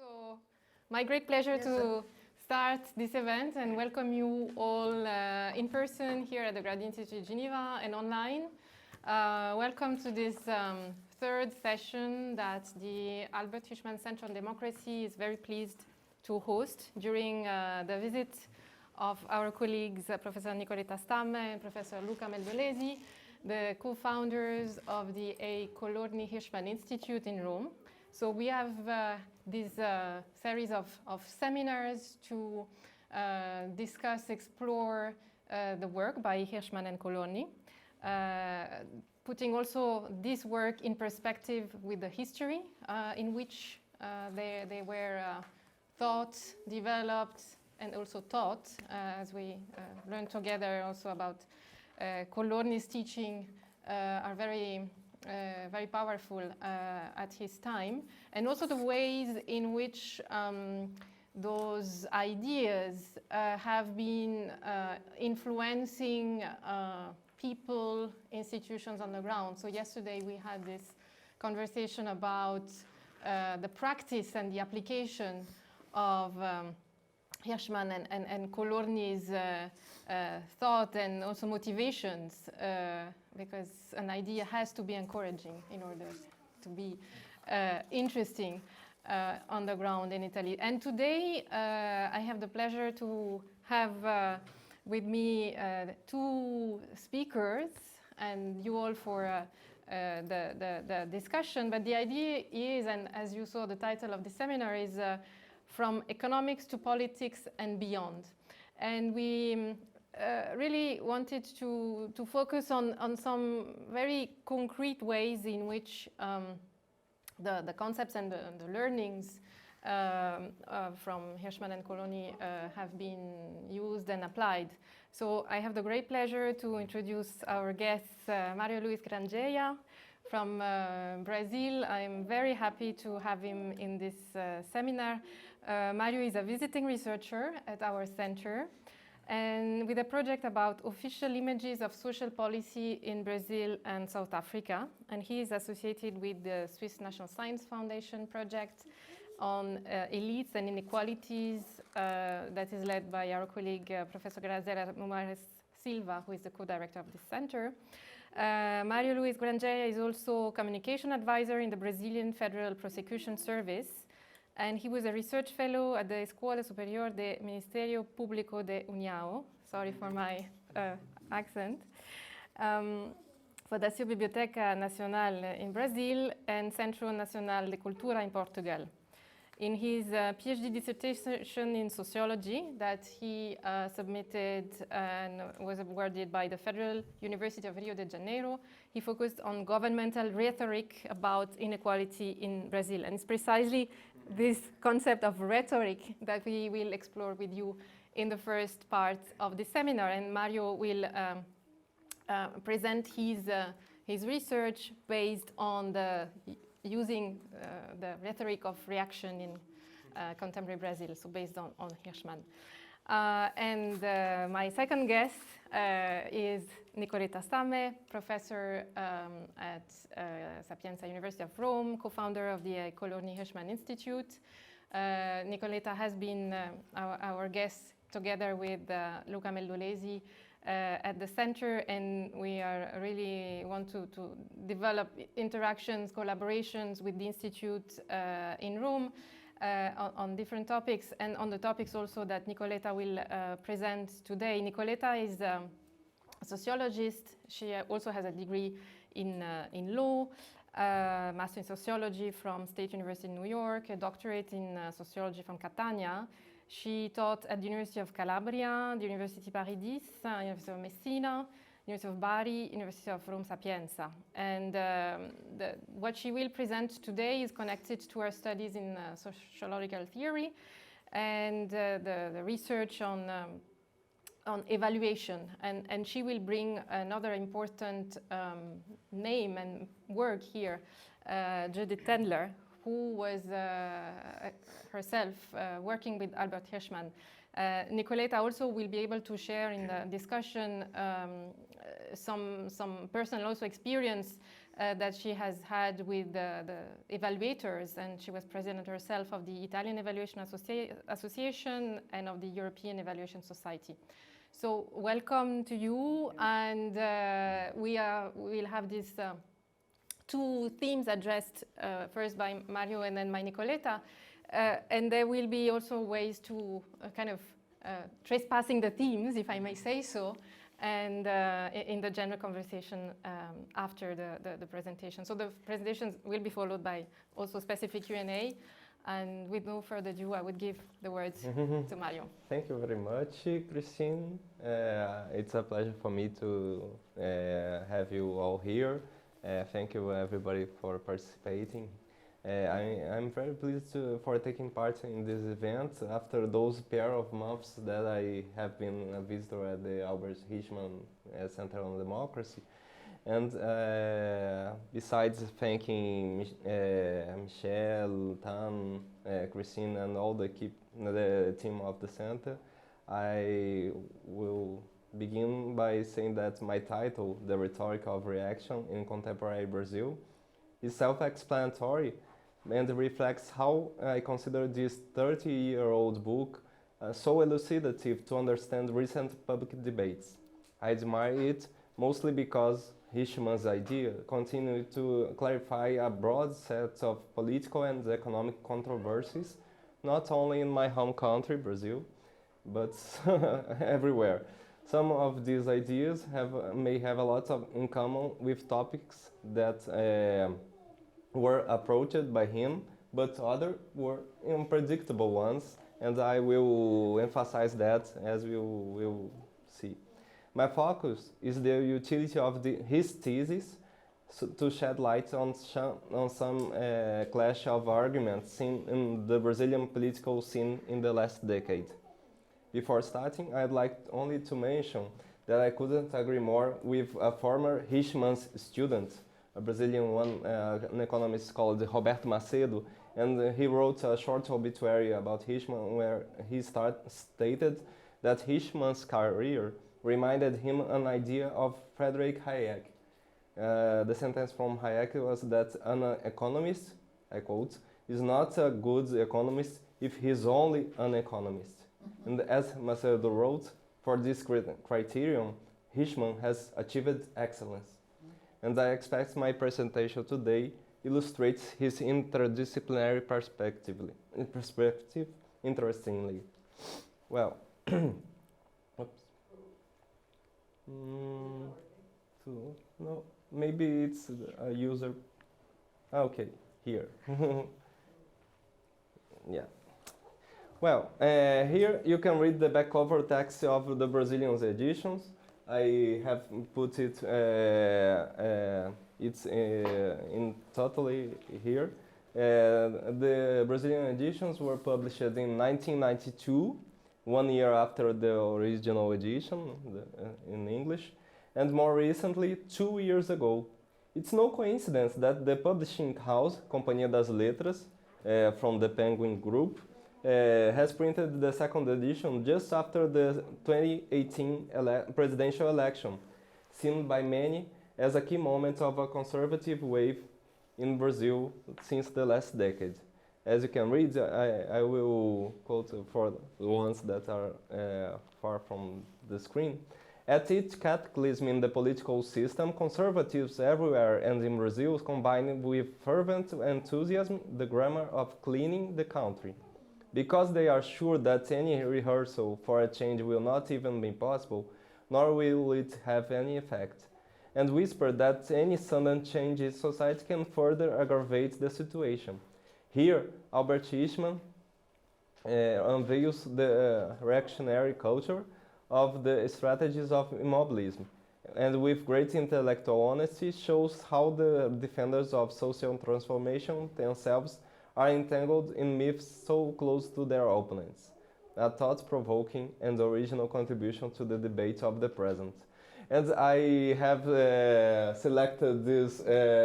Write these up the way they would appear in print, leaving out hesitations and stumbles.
So, my great pleasure to start this event and welcome you all in person here at the Graduate Institute Geneva and online. Welcome to this third session that the Albert Hirschman Center on Democracy is very pleased to host during the visit of our colleagues, Professor Nicoletta Stame and Professor Luca Meldolesi, the co-founders of the A. Colorni Hirschman Institute in Rome. So we have this series of seminars to discuss, explore the work by Hirschman and Colorni, putting also this work in perspective with the history in which they were thought, developed, and also taught, as we learned together also about Colorni's teaching are very powerful at his time, and also the ways in which those ideas have been influencing people, institutions on the ground. So yesterday we had this conversation about the practice and the application of Hirschman and Colorni's thought and also motivations, because an idea has to be encouraging in order to be interesting on the ground in Italy. And today I have the pleasure to have with me two speakers and you all for the discussion. But the idea is, and as you saw the title of the seminar is From Economics to Politics and Beyond. And we really wanted to focus on some very concrete ways in which the concepts and the learnings from Hirschman and Colorni have been used and applied. So I have the great pleasure to introduce our guest, Mario Grangeia from Brazil. I'm very happy to have him in this seminar. Mario is a visiting researcher at our center and with a project about official images of social policy in Brazil and South Africa. And he is associated with the Swiss National Science Foundation project on elites and inequalities that is led by our colleague, Professor Graziela Momares Silva, who is the co-director of this center. Mario Luiz Grangeia is also communication advisor in the Brazilian Federal Prosecution Service. And he was a research fellow at the Escola Superior de Ministério Público de União, sorry for my accent, Fundação Biblioteca Nacional in Brazil and Centro Nacional de Cultura in Portugal. In his PhD dissertation in sociology that he submitted and was awarded by the Federal University of Rio de Janeiro, he focused on governmental rhetoric about inequality in Brazil. And it's precisely this concept of rhetoric that we will explore with you in the first part of the seminar. And Mario will present his research based on using the rhetoric of reaction in contemporary Brazil, so based on Hirschman. And my second guest is Nicoletta Stame, professor at Sapienza University of Rome, co-founder of the Colorni Hirschman Institute. Nicoletta has been our guest together with Luca Meldolesi at the center, and we are really want to develop interactions, collaborations with the Institute in Rome on different topics, and on the topics also that Nicoletta will present today. Nicoletta is a sociologist. She also has a degree in law, master in sociology from State University in New York, a doctorate in sociology from Catania. She taught at the University of Calabria, the University Paris X, University of Messina, University of Bari, University of Rome Sapienza. And what she will present today is connected to her studies in sociological theory and the research on evaluation. And she will bring another important name and work here, Judith Tendler, who was herself working with Albert Hirschman. Nicoletta also will be able to share in the discussion some personal also experience that she has had with the evaluators, and she was president herself of the Italian Evaluation Association and of the European Evaluation Society. So welcome to you, and we'll have these two themes addressed first by Mario and then by Nicoletta, and there will be also ways to kind of trespassing the themes, if I may say so, and in the general conversation after the presentation. So the presentations will be followed by also specific Q&A. And with no further ado, I would give the words to Mario. Thank you very much, Christine. It's a pleasure for me to have you all here. Thank you, everybody, for participating. I'm very pleased for taking part in this event after those pair of months that I have been a visitor at the Albert Hirschman Center on Democracy. And besides thanking Michelle, Tan, Christine, and all the team of the center, I will begin by saying that my title, The Rhetoric of Reaction in Contemporary Brazil, is self-explanatory and reflects how I consider this 30-year-old book so elucidative to understand recent public debates. I admire it mostly because Hirschman's idea continued to clarify a broad set of political and economic controversies, not only in my home country, Brazil, but everywhere. Some of these ideas may have a lot in common with topics that were approached by him, but others were unpredictable ones, and I will emphasize that as we will see. My focus is the utility of his thesis to shed light on some clash of arguments seen in the Brazilian political scene in the last decade. Before starting, I'd like only to mention that I couldn't agree more with a former Hirschman's student, a Brazilian one, an economist called Roberto Macedo, and he wrote a short obituary about Hirschman where he stated that Hirschman's career reminded him an idea of Friedrich Hayek. The sentence from Hayek was that an economist, I quote, is not a good economist if he's only an economist. And as Macedo wrote, for this criterion, Hirschman has achieved excellence. And I expect my presentation today illustrates his interdisciplinary perspective interestingly. Well, oops. No, maybe it's a user. Okay, here. Yeah. Well, here you can read the back cover text of the Brazilian editions. I have put it, it's in totally here. The Brazilian editions were published in 1992, 1 year after the original edition in English, and more recently, 2 years ago. It's no coincidence that the publishing house, Companhia das Letras, from the Penguin Group, has printed the second edition just after the 2018 presidential election, seen by many as a key moment of a conservative wave in Brazil since the last decade. As you can read, I will quote for the ones that are far from the screen. At each cataclysm in the political system, conservatives everywhere and in Brazil combine with fervent enthusiasm the grammar of cleaning the country. Because they are sure that any rehearsal for a change will not even be possible, nor will it have any effect, and whisper that any sudden change in society can further aggravate the situation. Here, Albert Hirschman unveils the reactionary culture of the strategies of immobilism, and with great intellectual honesty shows how the defenders of social transformation themselves are entangled in myths so close to their opponents. A thought-provoking and original contribution to the debate of the present. And I have selected this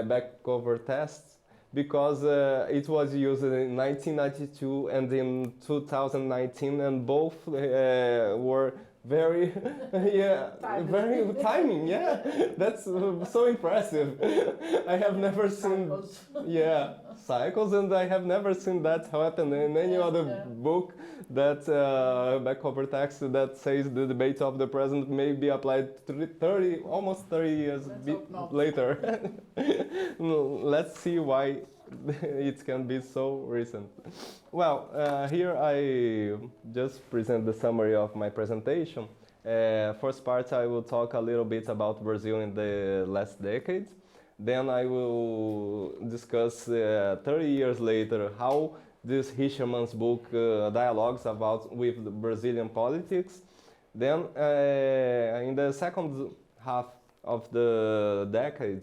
back cover test because it was used in 1992 and in 2019, and both were very, yeah, Timing. very timing. Yeah, that's so impressive. I have never seen, Cycles. yeah, cycles, and I have never seen that happen in any other book. That back cover text that says the debate of the present may be applied 30, almost 30 years Let's hope not. later. Let's see why it can be so recent. Well, here I just present the summary of my presentation. First part, I will talk a little bit about Brazil in the last decade. Then I will discuss 30 years later how this Hirschman's book dialogues about with the Brazilian politics. Then in the second half of the decade,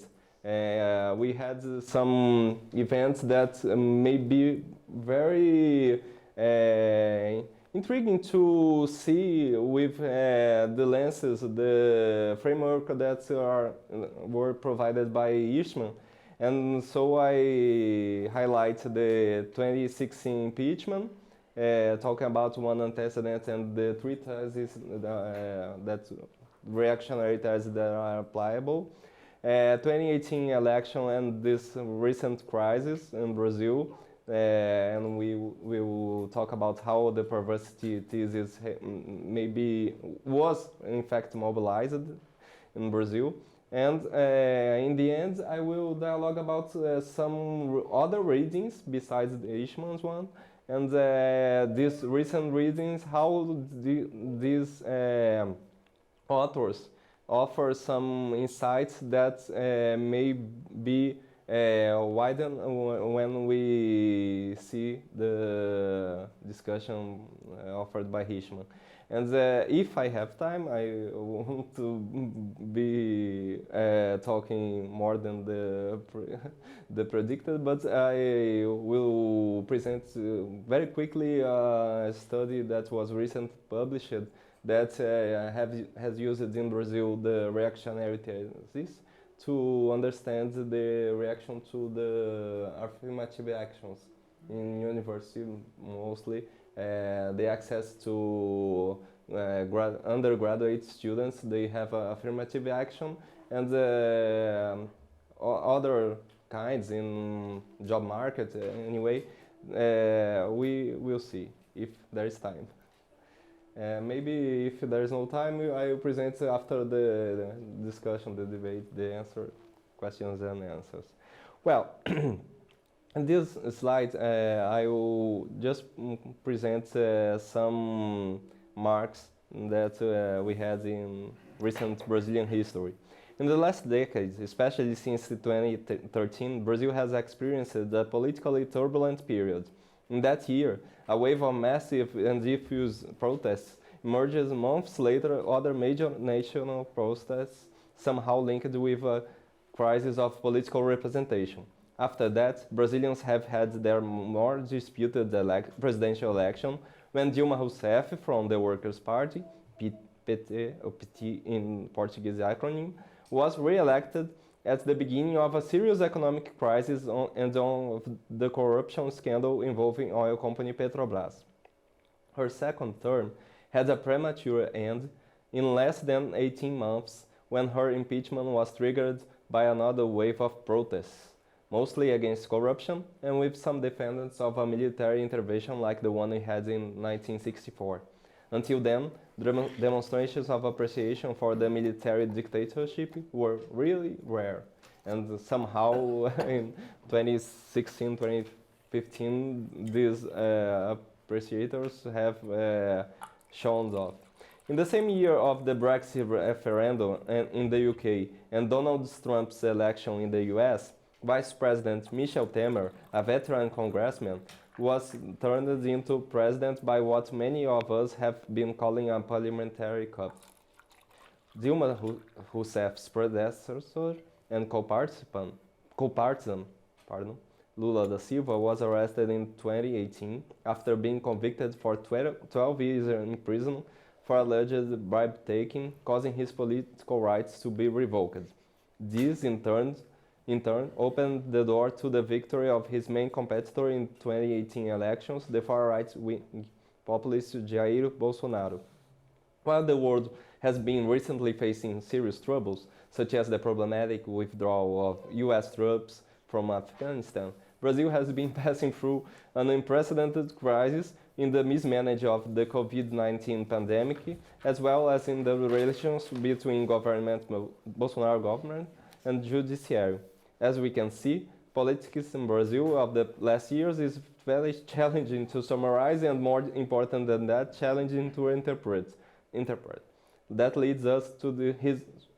we had some events that may be very intriguing to see with the lenses, the framework that were provided by Hirschman. And so I highlight the 2016 impeachment, talking about one antecedent and the three theses that reactionary theses that are applicable. 2018 election and this recent crisis in Brazil, and we will talk about how the perversity thesis maybe was in fact mobilized in Brazil. And in the end, I will dialogue about some other readings besides the Hirschman's one, and these recent readings, how these authors offer some insights that may be widened when we see the discussion offered by Hirschman. And if I have time, I want to be talking more than the predicted, but I will present very quickly a study that was recently published that has used in Brazil the reactionary thesis to understand the reaction to the affirmative actions in university mostly. The access to undergraduate students, they have affirmative action, and other kinds in job market anyway. We will see if there is time. Maybe if there is no time, I will present after the discussion, the debate, the answer, questions and answers. Well, in this slide, I will just present some marks that we had in recent Brazilian history. In the last decades, especially since 2013, Brazil has experienced a politically turbulent period. In that year, a wave of massive and diffuse protests emerges months later, other major national protests somehow linked with a crisis of political representation. After that, Brazilians have had their more disputed presidential election when Dilma Rousseff from the Workers' Party, PT, or PT in Portuguese acronym, was re-elected at the beginning of a serious economic crisis and of the corruption scandal involving oil company Petrobras. Her second term had a premature end in less than 18 months when her impeachment was triggered by another wave of protests, mostly against corruption and with some defendants of a military intervention like the one we had in 1964. Until then, demonstrations of appreciation for the military dictatorship were really rare. And somehow in 2016, 2015, these appreciators have shown off. In the same year of the Brexit referendum in the UK and Donald Trump's election in the US, Vice President Michel Temer, a veteran congressman, was turned into president by what many of us have been calling a parliamentary coup. Dilma Rousseff's predecessor and co-partisan, Lula da Silva, was arrested in 2018 after being convicted for 12 years in prison for alleged bribe-taking, causing his political rights to be revoked. This, in turn, opened the door to the victory of his main competitor in 2018 elections, the far-right populist Jair Bolsonaro. While the world has been recently facing serious troubles, such as the problematic withdrawal of US troops from Afghanistan, Brazil has been passing through an unprecedented crisis in the mismanagement of the COVID-19 pandemic, as well as in the relations between Bolsonaro government and judiciary. As we can see, politics in Brazil of the last years is very challenging to summarize and, more important than that, challenging to interpret. That leads us to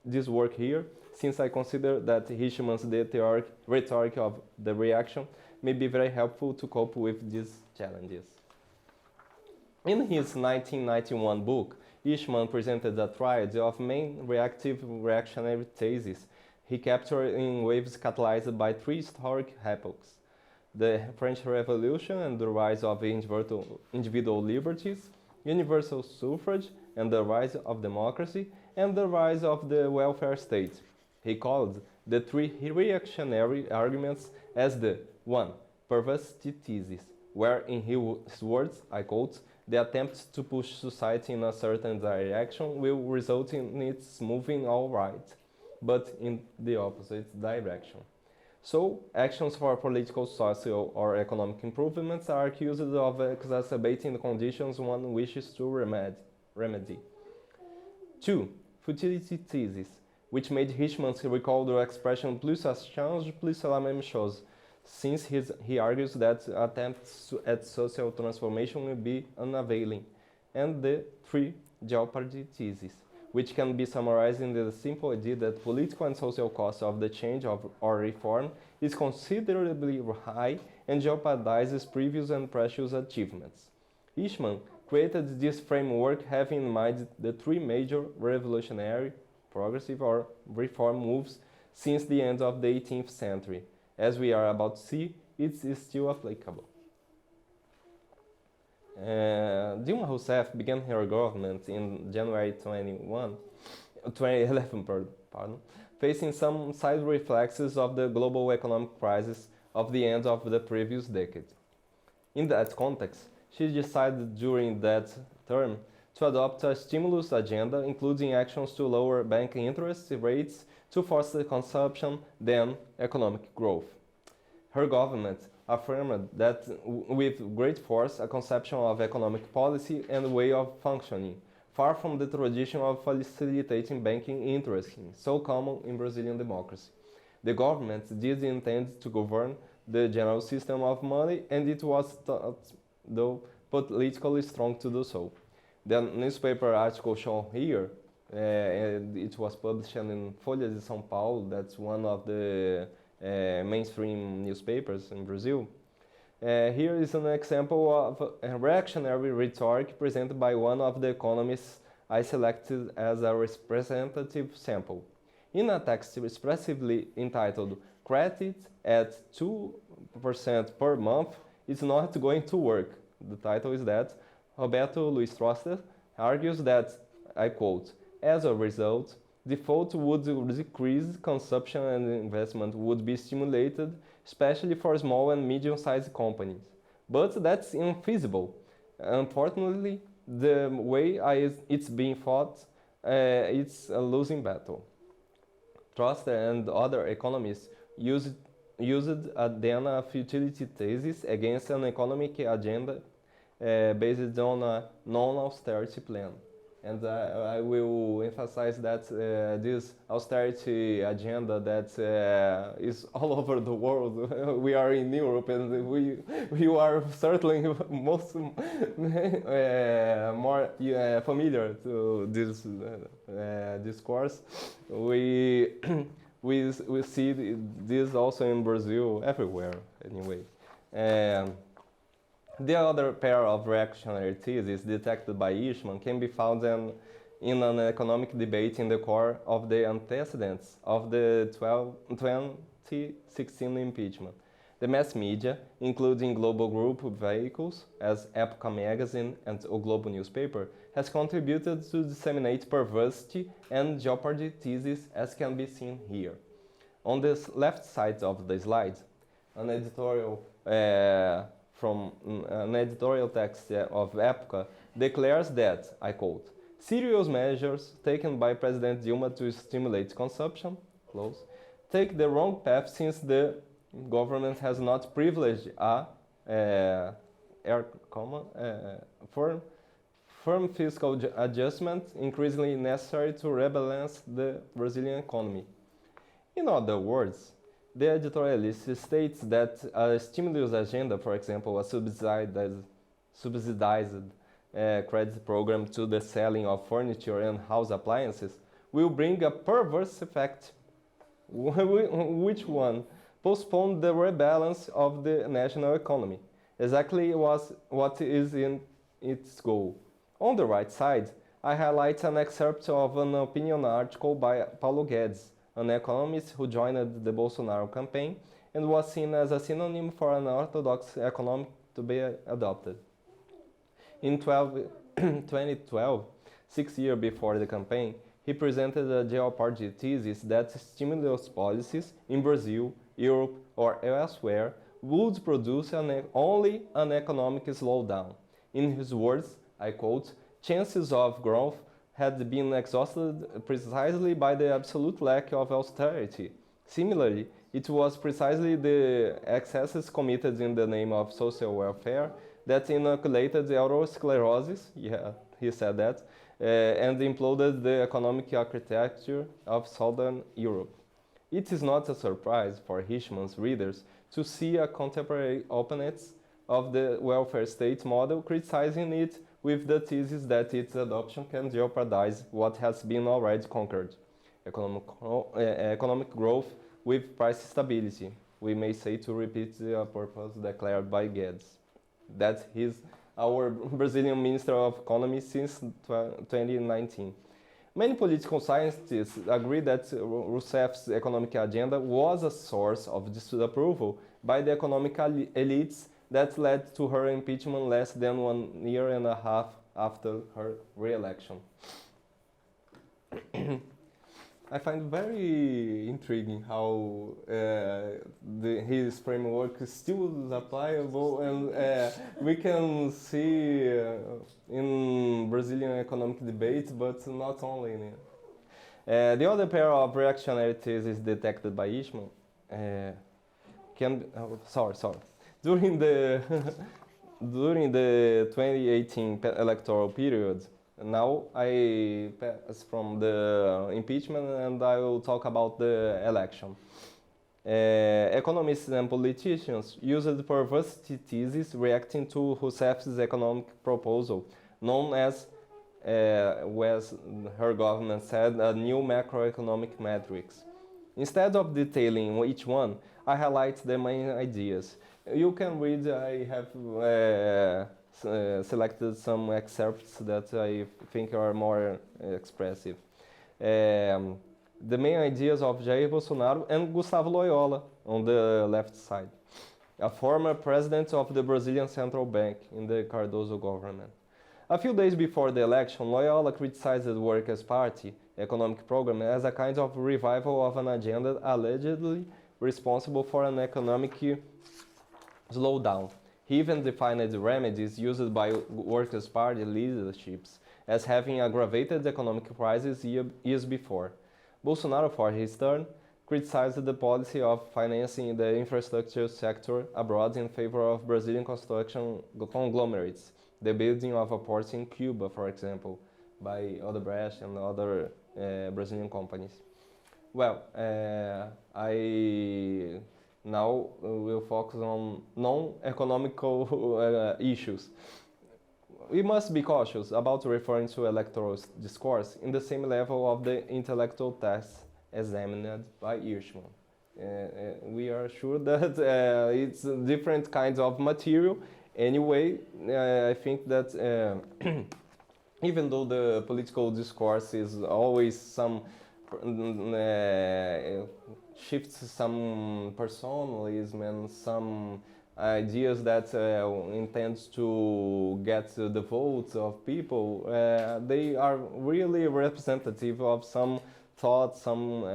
this work here, since I consider that Hirschman's rhetoric of the reaction may be very helpful to cope with these challenges. In his 1991 book, Hirschman presented a triad of main reactionary theses he captured in waves catalyzed by three historic epochs: the French Revolution and the rise of individual liberties, universal suffrage and the rise of democracy, and the rise of the welfare state. He called the three reactionary arguments as the 1. Perversity thesis, where, in his words, I quote, the attempt to push society in a certain direction will result in its moving all right, but in the opposite direction. So, actions for political, social, or economic improvements are accused of exacerbating the conditions one wishes to remedy. 2. Futility thesis, which made Hirschman recall the expression plus ça change, plus c'est la même chose, since he argues that attempts at social transformation will be unavailing. And the 3. Jeopardy thesis, which can be summarized in the simple idea that political and social cost of the change or reform is considerably high and jeopardizes previous and precious achievements. Hirschman created this framework having in mind the three major revolutionary, progressive or reform moves since the end of the 18th century. As we are about to see, it is still applicable. Dilma Rousseff began her government in January 2011, facing some side reflexes of the global economic crisis of the end of the previous decade. In that context, she decided during that term to adopt a stimulus agenda, including actions to lower bank interest rates to foster consumption, then economic growth. Her government affirmed that with great force a conception of economic policy and way of functioning, far from the tradition of facilitating banking interest, so common in Brazilian democracy. The government did intend to govern the general system of money, and it was thought, though politically strong to do so. The newspaper article shown here, and it was published in Folha de São Paulo, that's one of the mainstream newspapers in Brazil. Here is an example of a reactionary rhetoric presented by one of the economists I selected as a representative sample. In a text expressively entitled "Credit at 2% per month is not going to work," the title is that, Roberto Luiz Troster argues that, I quote, as a result, default would decrease, consumption and investment would be stimulated, especially for small and medium-sized companies. But that's infeasible. Unfortunately, the way it's being fought, it's a losing battle. Troster and other economists used then a futility thesis against an economic agenda based on a non-austerity plan. And I will emphasize that this austerity agenda that is all over the world. We are in Europe, and we are certainly most more familiar to this discourse. We see this also in Brazil, everywhere anyway. The other pair of reactionary theses detected by Hirschman can be found in an economic debate in the core of the antecedents of the 2016 impeachment. The mass media, including global group vehicles as Época magazine and O Globo newspaper, has contributed to disseminate perversity and jeopardy theses, as can be seen here. On the left side of the slide, an editorial from an editorial text of Época declares that, I quote, Serious measures taken by President Dilma to stimulate consumption, close, take the wrong path since the government has not privileged a firm fiscal adjustment increasingly necessary to rebalance the Brazilian economy. In other words, the editorialist states that a stimulus agenda, for example, a subsidized credit program to the selling of furniture and house appliances, will bring a perverse effect. Which one? Postpone the rebalance of the national economy. Exactly what is in its goal. On the right side, I highlight an excerpt of an opinion article by Paulo Guedes, an economist who joined the Bolsonaro campaign and was seen as a synonym for an orthodox economic to be adopted. In 2012, 6 years before the campaign, he presented a Jeopardy thesis that stimulus policies in Brazil, Europe, or elsewhere would produce only an economic slowdown. In his words, I quote, chances of growth had been exhausted precisely by the absolute lack of austerity. Similarly, it was precisely the excesses committed in the name of social welfare that inoculated eurosclerosis, yeah, he said that, and imploded the economic architecture of Southern Europe. It is not a surprise for Hirschman's readers to see a contemporary opponent of the welfare state model criticizing it with the thesis that its adoption can jeopardize what has been already conquered, economic growth with price stability, we may say, to repeat the purpose declared by Guedes. That is our Brazilian Minister of Economy since 2019. Many political scientists agree that Rousseff's economic agenda was a source of disapproval by the economic elites that led to her impeachment less than 1.5 years after her re-election. I find very intriguing how his framework is still applicable, and we can see in Brazilian economic debate, but not only in it. The other pair of reactionary theses detected by Hirschman during the during the 2018 electoral period. Now I pass from the impeachment and I will talk about the election. Economists and politicians used perversity thesis reacting to Rousseff's economic proposal, known as her government said, a new macroeconomic matrix. Instead of detailing each one, I highlight the main ideas. You can read, I have selected some excerpts that I think are more expressive. The main ideas of Jair Bolsonaro and Gustavo Loyola on the left side, a former president of the Brazilian Central Bank in the Cardoso government. A few days before the election, Loyola criticized the Workers' Party economic program as a kind of revival of an agenda allegedly responsible for an economic slowdown. He even defined the remedies used by Workers' Party leaderships as having aggravated economic crisis years before. Bolsonaro, for his turn, criticized the policy of financing the infrastructure sector abroad in favor of Brazilian construction conglomerates, the building of a port in Cuba, for example, by Odebrecht and other Brazilian companies. Well, I now will focus on non-economical issues. We must be cautious about referring to electoral discourse in the same level of the intellectual tests examined by Hirschman. We are sure that it's different kinds of material. Anyway, I think that even though the political discourse is always some shifts some personalism and some ideas that intends to get the votes of people, they are really representative of some thoughts, some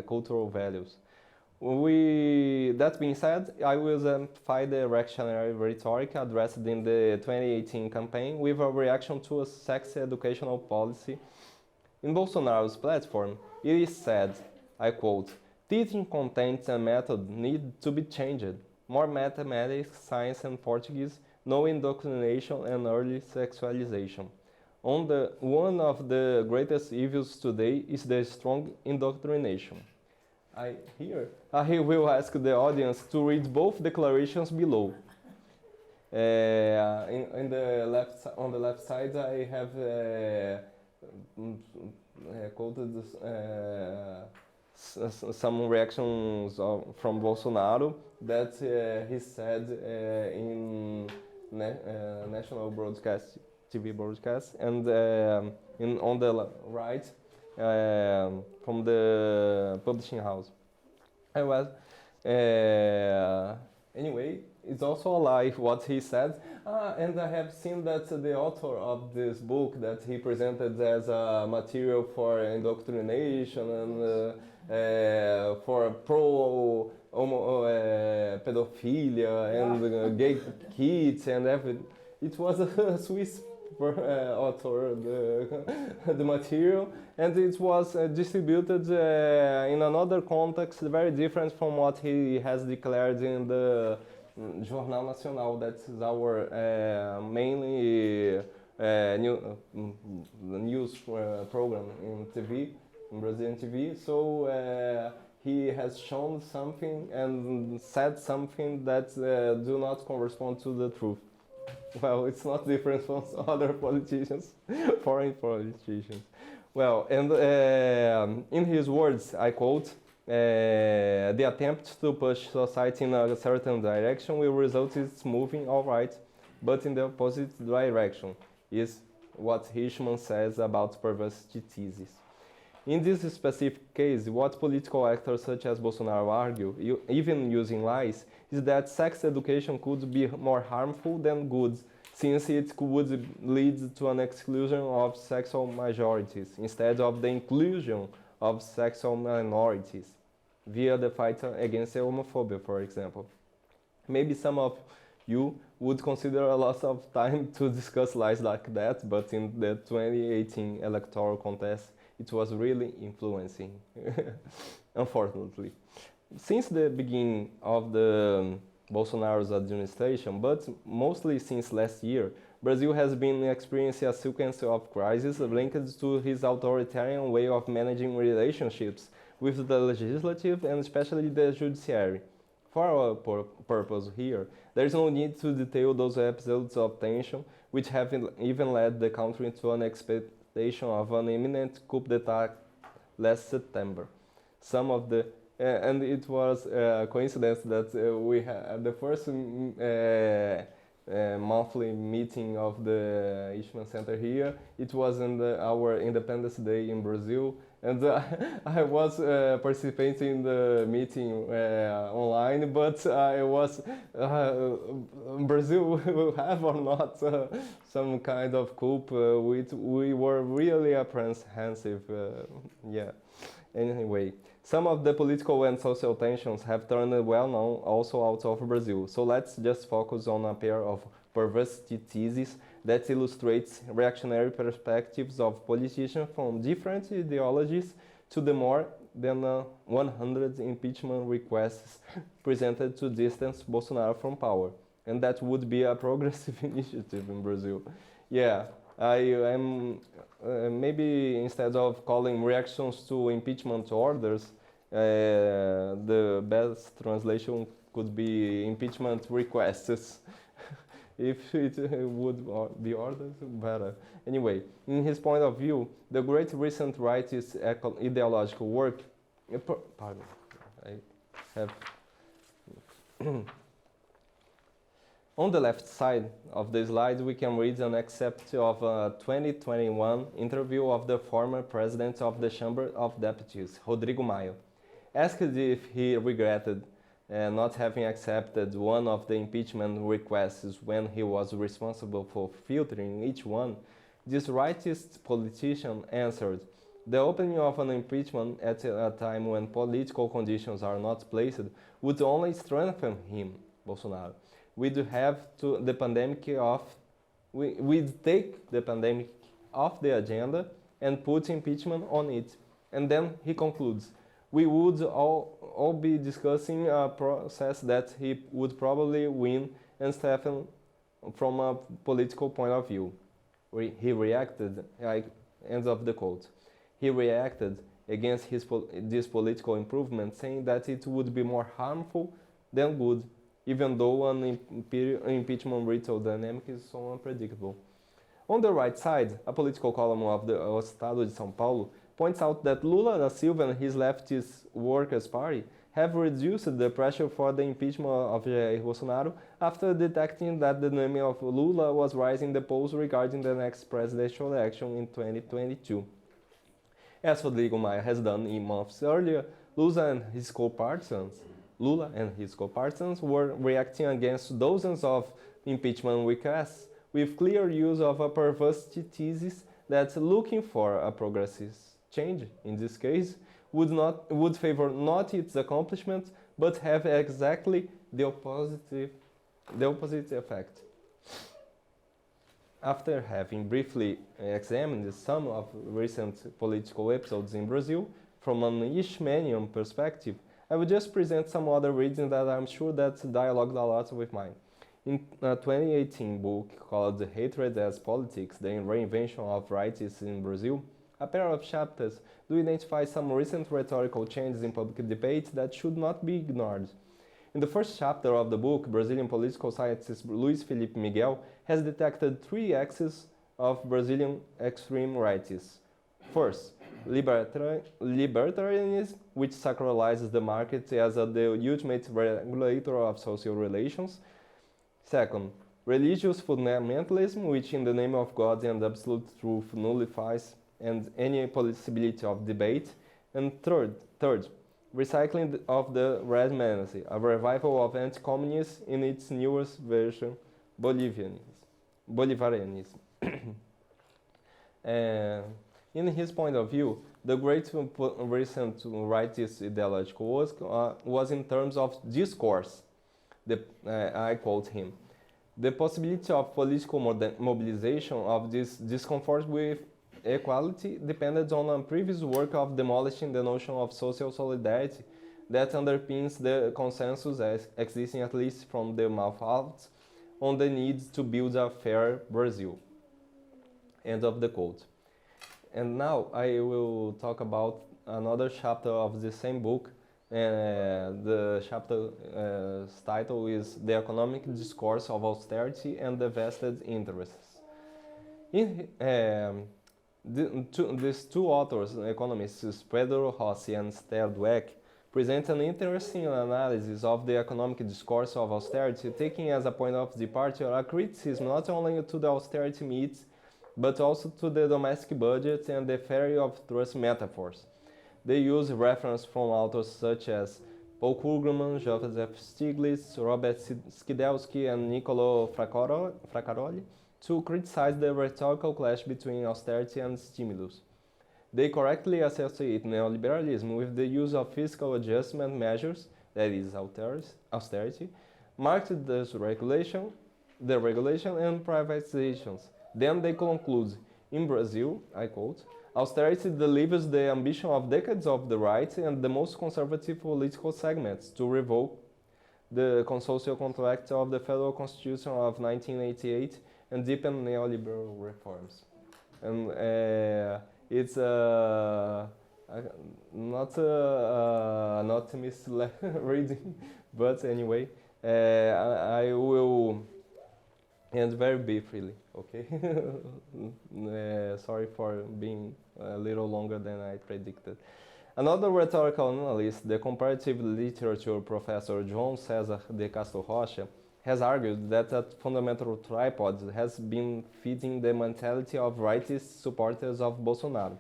cultural values. That being said, I will exemplify the reactionary rhetoric addressed in the 2018 campaign with a reaction to a sex educational policy. In Bolsonaro's platform, it is said, I quote, "Teaching contents and method need to be changed. More mathematics, science and Portuguese, no indoctrination and early sexualization. One of the greatest evils today is the strong indoctrination." I will ask the audience to read both declarations below. On the left side, I have quoted some reactions from Bolsonaro that he said in national broadcast, TV broadcast, and on the right, from the publishing house. Anyway, it's also a lie what he said. And I have seen that the author of this book that he presented as a material for indoctrination and for pedophilia and gay kids and everything. It was a Swiss author, the material, and it was distributed in another context very different from what he has declared in the Jornal Nacional. That's our mainly news program in TV, in Brazilian TV. So he has shown something and said something that do not correspond to the truth. Well, it's not different from other politicians, foreign politicians. Well, and in his words, I quote, "The attempt to push society in a certain direction will result in its moving all right, but in the opposite direction," is what Hirschman says about perversity thesis. In this specific case, what political actors such as Bolsonaro argue, even using lies, is that sex education could be more harmful than good, since it would lead to an exclusion of sexual majorities instead of the inclusion of sexual minorities, via the fight against homophobia, for example. Maybe some of you would consider a lot of time to discuss lies like that, but in the 2018 electoral contest, it was really influencing, unfortunately. Since the beginning of the Bolsonaro's administration, but mostly since last year, Brazil has been experiencing a sequence of crises linked to his authoritarian way of managing relationships with the legislative and especially the judiciary. For our purpose here, there is no need to detail those episodes of tension which have even led the country to an expectation of an imminent coup d'etat last September. Some of the and it was a coincidence that we had the first monthly meeting of the Hirschman Center here. It was in our Independence Day in Brazil, and I was participating in the meeting online, but I was Brazil will have or not some kind of coup. We were really apprehensive. Yeah. Anyway, some of the political and social tensions have turned well known also out of Brazil. So let's just focus on a pair of perversity theses that illustrates reactionary perspectives of politicians from different ideologies to the more than 100 impeachment requests presented to distance Bolsonaro from power. And that would be a progressive initiative in Brazil. Yeah, I am maybe instead of calling reactions to impeachment orders, the best translation could be impeachment requests. If it would be orders, better. Anyway, in his point of view, the great recent rightist ideological work, pardon, I have on the left side of the slide, we can read an excerpt of a 2021 interview of the former president of the Chamber of Deputies, Rodrigo Maia. Asked if he regretted not having accepted one of the impeachment requests when he was responsible for filtering each one, this rightist politician answered, The opening of an impeachment at a time when political conditions are not placed would only strengthen him, Bolsonaro. We'd take the pandemic off the agenda and put impeachment on it. And then he concludes, we would all be discussing a process that he would probably win and strengthen from a political point of view. He reacted, end of the quote. He reacted against this political improvement, saying that it would be more harmful than good, even though an impeachment ritual dynamic is so unpredictable. On the right side, a political column of the O Estado de São Paulo points out that Lula da Silva and his leftist Workers' Party have reduced the pressure for the impeachment of Jair Bolsonaro after detecting that the name of Lula was rising in the polls regarding the next presidential election in 2022. As Rodrigo Maia has done in months earlier, Lula and his co-partisans were reacting against dozens of impeachment requests with clear use of a perverse thesis that looking for a progressive change, in this case, would favor not its accomplishment, but have exactly the opposite effect. After having briefly examined some of recent political episodes in Brazil from an Hirschmanian perspective, I will just present some other readings that I'm sure that dialogued a lot with mine. In a 2018 book called Hatred as Politics, the Reinvention of Rite in Brazil, a pair of chapters do identify some recent rhetorical changes in public debate that should not be ignored. In the first chapter of the book, Brazilian political scientist Luiz Felipe Miguel has detected three axes of Brazilian extreme rights. First, libertarianism, which sacralizes the market as the ultimate regulator of social relations. Second, religious fundamentalism, which in the name of God and absolute truth nullifies any possibility of debate. And third, recycling of the red menace, a revival of anti-communism in its newest version, Bolivarianism. In his point of view, the great recent rightist ideological work was in terms of discourse. I quote him, the possibility of political mobilization of this discomfort with equality depended on a previous work of demolishing the notion of social solidarity that underpins the consensus existing at least from the mouth out on the need to build a fair Brazil. End of the quote. And now I will talk about another chapter of the same book. The chapter's title is The Economic Discourse of Austerity and the Vested Interests. These two authors, economists Pedro Rossi and Esther Dweck, present an interesting analysis of the economic discourse of austerity, taking as a point of departure a criticism not only to the austerity myths, but also to the domestic budget and the theory of trust metaphors. They use reference from authors such as Paul Krugman, Joseph Stiglitz, Robert Skidelsky, and Niccolo Fracaroli to criticize the rhetorical clash between austerity and stimulus. They correctly associate neoliberalism with the use of fiscal adjustment measures, that is, austerity, market deregulation and privatizations. Then they conclude, in Brazil, I quote, austerity delivers the ambition of decades of the right and the most conservative political segments to revoke the social contract of the Federal Constitution of 1988 and deepen neoliberal reforms. And it's not an optimist reading, but anyway, I will end very briefly, okay? Sorry for being a little longer than I predicted. Another rhetorical analyst, the comparative literature professor João César de Castro Rocha, has argued that a fundamental tripod has been feeding the mentality of rightist supporters of Bolsonaro.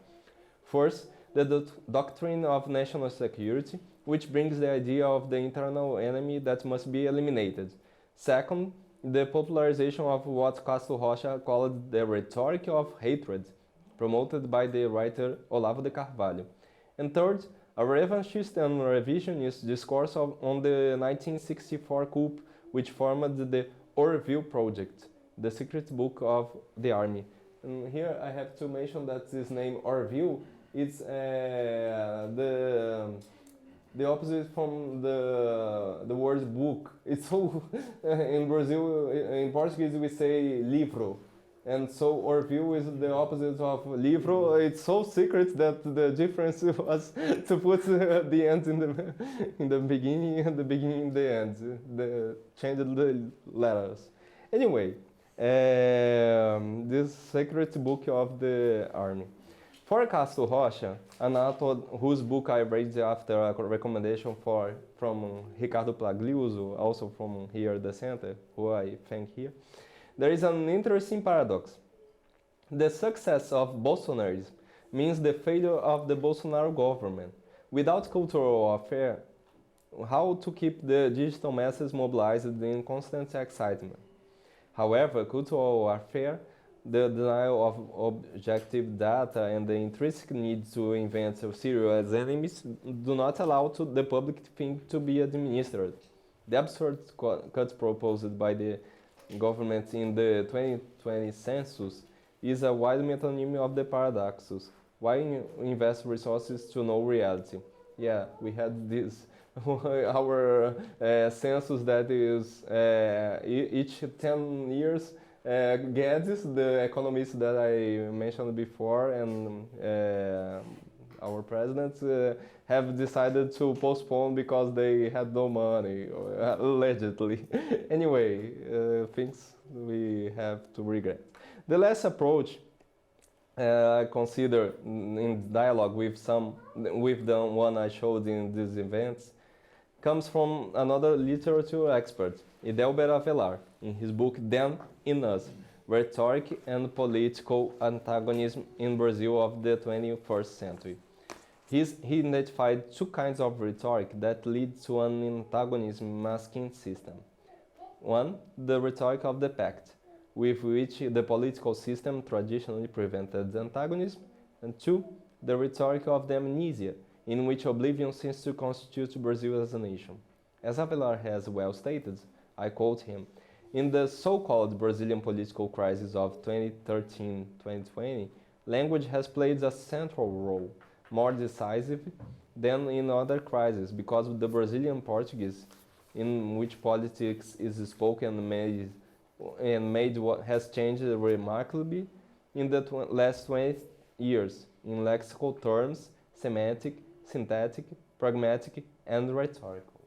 First, the doctrine of national security, which brings the idea of the internal enemy that must be eliminated. Second, the popularization of what Castro Rocha called the rhetoric of hatred, promoted by the writer Olavo de Carvalho. And third, a revanchist and revisionist discourse on the 1964 coup, which formed the Orville Project, the secret book of the army. And here I have to mention that this name Orville is the opposite from the word book. It's so in Brazil, in Portuguese we say livro, and so Orville is the opposite of livro. It's so secret that the difference was to put the end in the beginning and the beginning in the end. The changed the letters. Anyway, this secret book of the army. For Castro Rocha, an author whose book I read after a recommendation from Ricardo Plagliuso, also from here the center, who I thank here, there is an interesting paradox. The success of Bolsonarism means the failure of the Bolsonaro government. Without cultural warfare, how to keep the digital masses mobilized in constant excitement? However, cultural warfare, the denial of objective data and the intrinsic need to invent serious enemies do not allow the public think to be administered. The absurd cuts proposed by the government in the 2020 census is a wide metonymy of the paradoxes. Why invest resources to know reality? Yeah, we had this our census that is each 10 years. Guedes, the economist that I mentioned before, and our president have decided to postpone because they had no money, allegedly. Anyway, things we have to regret. The last approach I consider in dialogue with the one I showed in these events comes from another literature expert, Idelber Avelar, in his book Then in Us, Rhetoric and Political Antagonism in Brazil of the 21st Century. He identified two kinds of rhetoric that lead to an antagonism masking system. One, the rhetoric of the pact, with which the political system traditionally prevented antagonism, and two, the rhetoric of the amnesia, in which oblivion seems to constitute Brazil as a nation. As Avelar has well stated, I quote him, in the so-called Brazilian political crisis of 2013-2020, language has played a central role, more decisive than in other crises, because the Brazilian Portuguese, in which politics is spoken and made what has changed remarkably in the last 20 years, in lexical terms, semantic, synthetic, pragmatic, and rhetorical.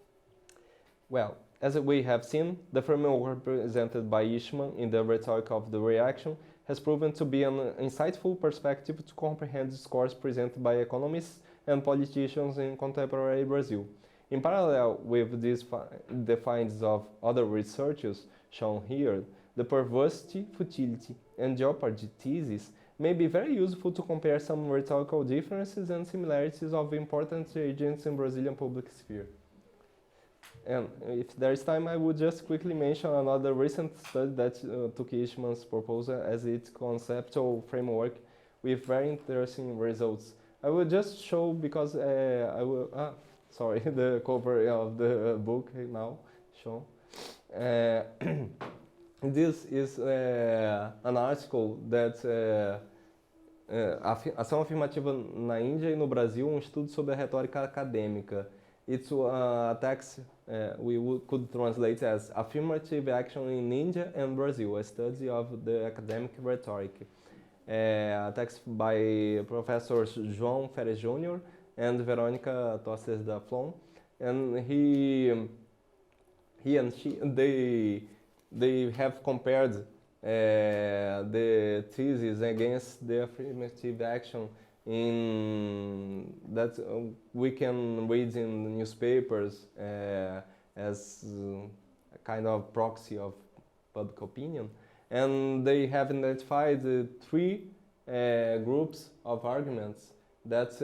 Well, as we have seen, the framework presented by Hirschman in the Rhetoric of the Reaction has proven to be an insightful perspective to comprehend discourse presented by economists and politicians in contemporary Brazil. In parallel with the findings of other researchers shown here, the perversity, futility, and jeopardy thesis may be very useful to compare some rhetorical differences and similarities of important agents in Brazilian public sphere. And if there is time, I would just quickly mention another recent study that took Hirschman's proposal as its conceptual framework with very interesting results. I will just show because the cover of the book now shown. This is an article that Ação Afirmativa na Índia e no Brasil, estudo sobre a retórica acadêmica. It's a text we could translate as Affirmative Action in India and Brazil, a study of the academic rhetoric. A text by Professors João Ferres Jr. and Verônica Tostes da Flon, and he and she, they have compared the thesis against the affirmative action in that we can read in newspapers as a kind of proxy of public opinion, and they have identified three groups of arguments that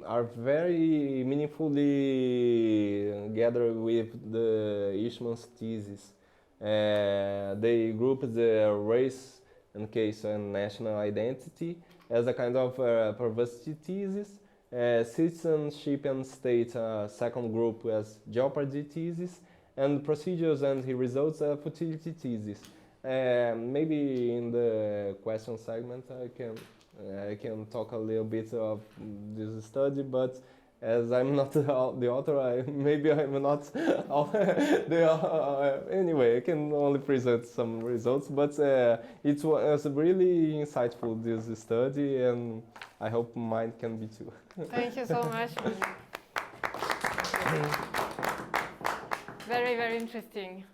are very meaningfully gathered with the Hirschman's thesis. They group the race and case and national identity as a kind of perversity thesis, citizenship and state, second group as jeopardy thesis, and procedures and results futility thesis. Maybe in the question segment I can talk a little bit of this study, but as I'm not the author, maybe I'm not anyway, I can only present some results, but it was really insightful, this study, and I hope mine can be too. Thank you so much. Very, very interesting.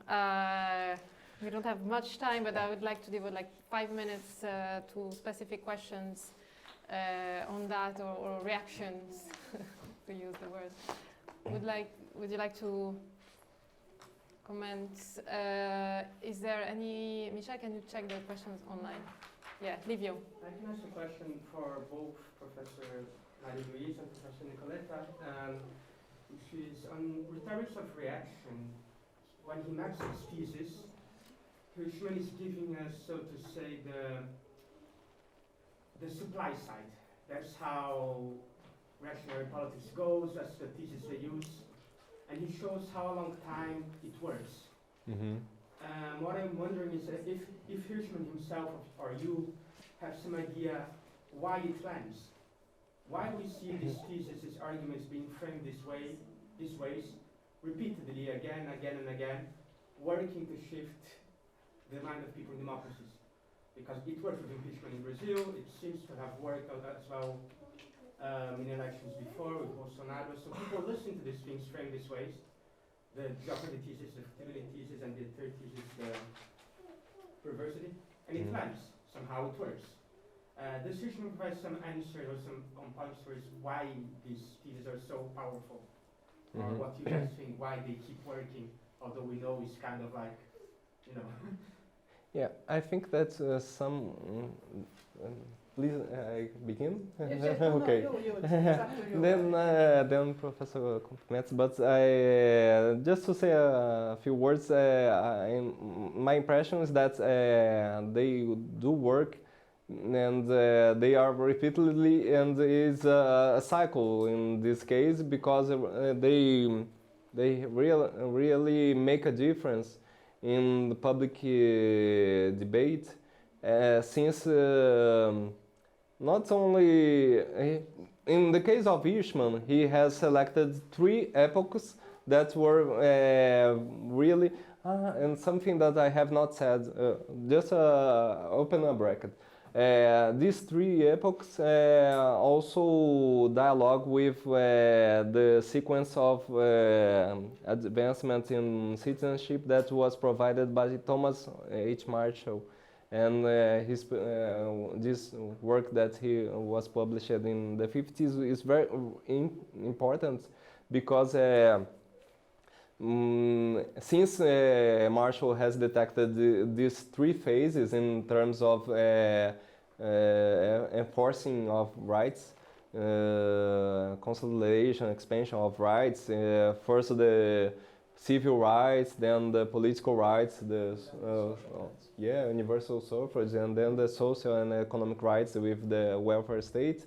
We don't have much time, but I would like to devote like 5 minutes to specific questions on that, or reactions, to use the word. Would you like to comment? Is there any, Michel, can you check the questions online? Yeah, Livio. I can ask a question for both Professor Mario Grangeia and Professor Nicoletta, which is on rhetoric of reaction. When he maps his thesis, Hirschman is giving us, so to say, the supply side. That's how reactionary politics goes, that's the thesis they use, and he shows how long time it works. Mm-hmm. What I'm wondering is if Hirschman himself or you have some idea why it lands. Why do we see these theses, these arguments being framed these ways, repeatedly, again and again, working to shift the mind of people in democracies? Because it worked with impeachment in Brazil, it seems to have worked as well in elections before with Bolsonaro. So people listen to these things framed these ways, the jeopardy thesis, the futility thesis, and the third thesis, the perversity, and it lands. Somehow it works. Does Hirschman provide some answers or some points towards why these theses are so powerful? Or what you guys think, why they keep working, although we know it's kind of like, you know. Yeah, I think that some. Please, I begin. Okay. Then Professor compliments. But I just to say a few words. My impression is that they do work, and they are repeatedly, and is a cycle in this case, because they really make a difference in the public debate, since not only in the case of Hirschman, he has selected 3 epochs that were really and something that I have not said, just open a bracket. These 3 epochs also dialogue with the sequence of advancement in citizenship that was provided by Thomas H. Marshall, and this work that he was published in the 50s is very important, because since Marshall has detected these 3 phases in terms of enforcing of rights, consolidation, expansion of rights, first the civil rights, then the political rights, the universal suffrage, and then the social and economic rights with the welfare state.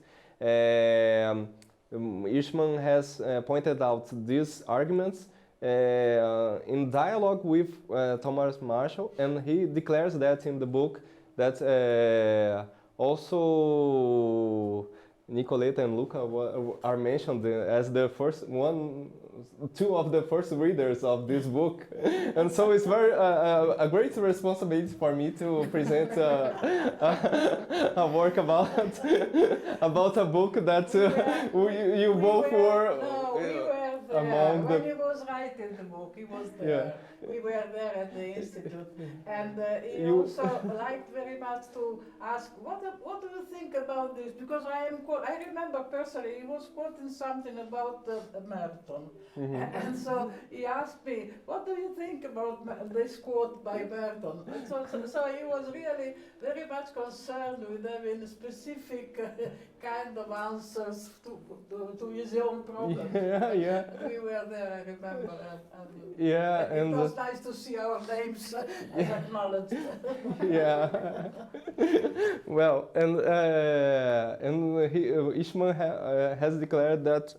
Hirschman has pointed out these arguments in dialogue with Thomas Marshall, and he declares that in the book that also Nicoletta and Luca are mentioned as the two of the first readers of this book, and so it's very a great responsibility for me to present a work about a book that you both were. Among when he was writing the book, he was there. Yeah. We were there at the institute, and he also liked very much to ask, what do you think about this? Because I remember personally he was quoting something about Merton, and so he asked me, what do you think about this quote by Merton? And so he was really very much concerned with having specific kind of answers to his own problems. Yeah. We were there, I remember. Yeah, it was was nice to see our names acknowledged. Yeah. Well, and Hirschman has declared that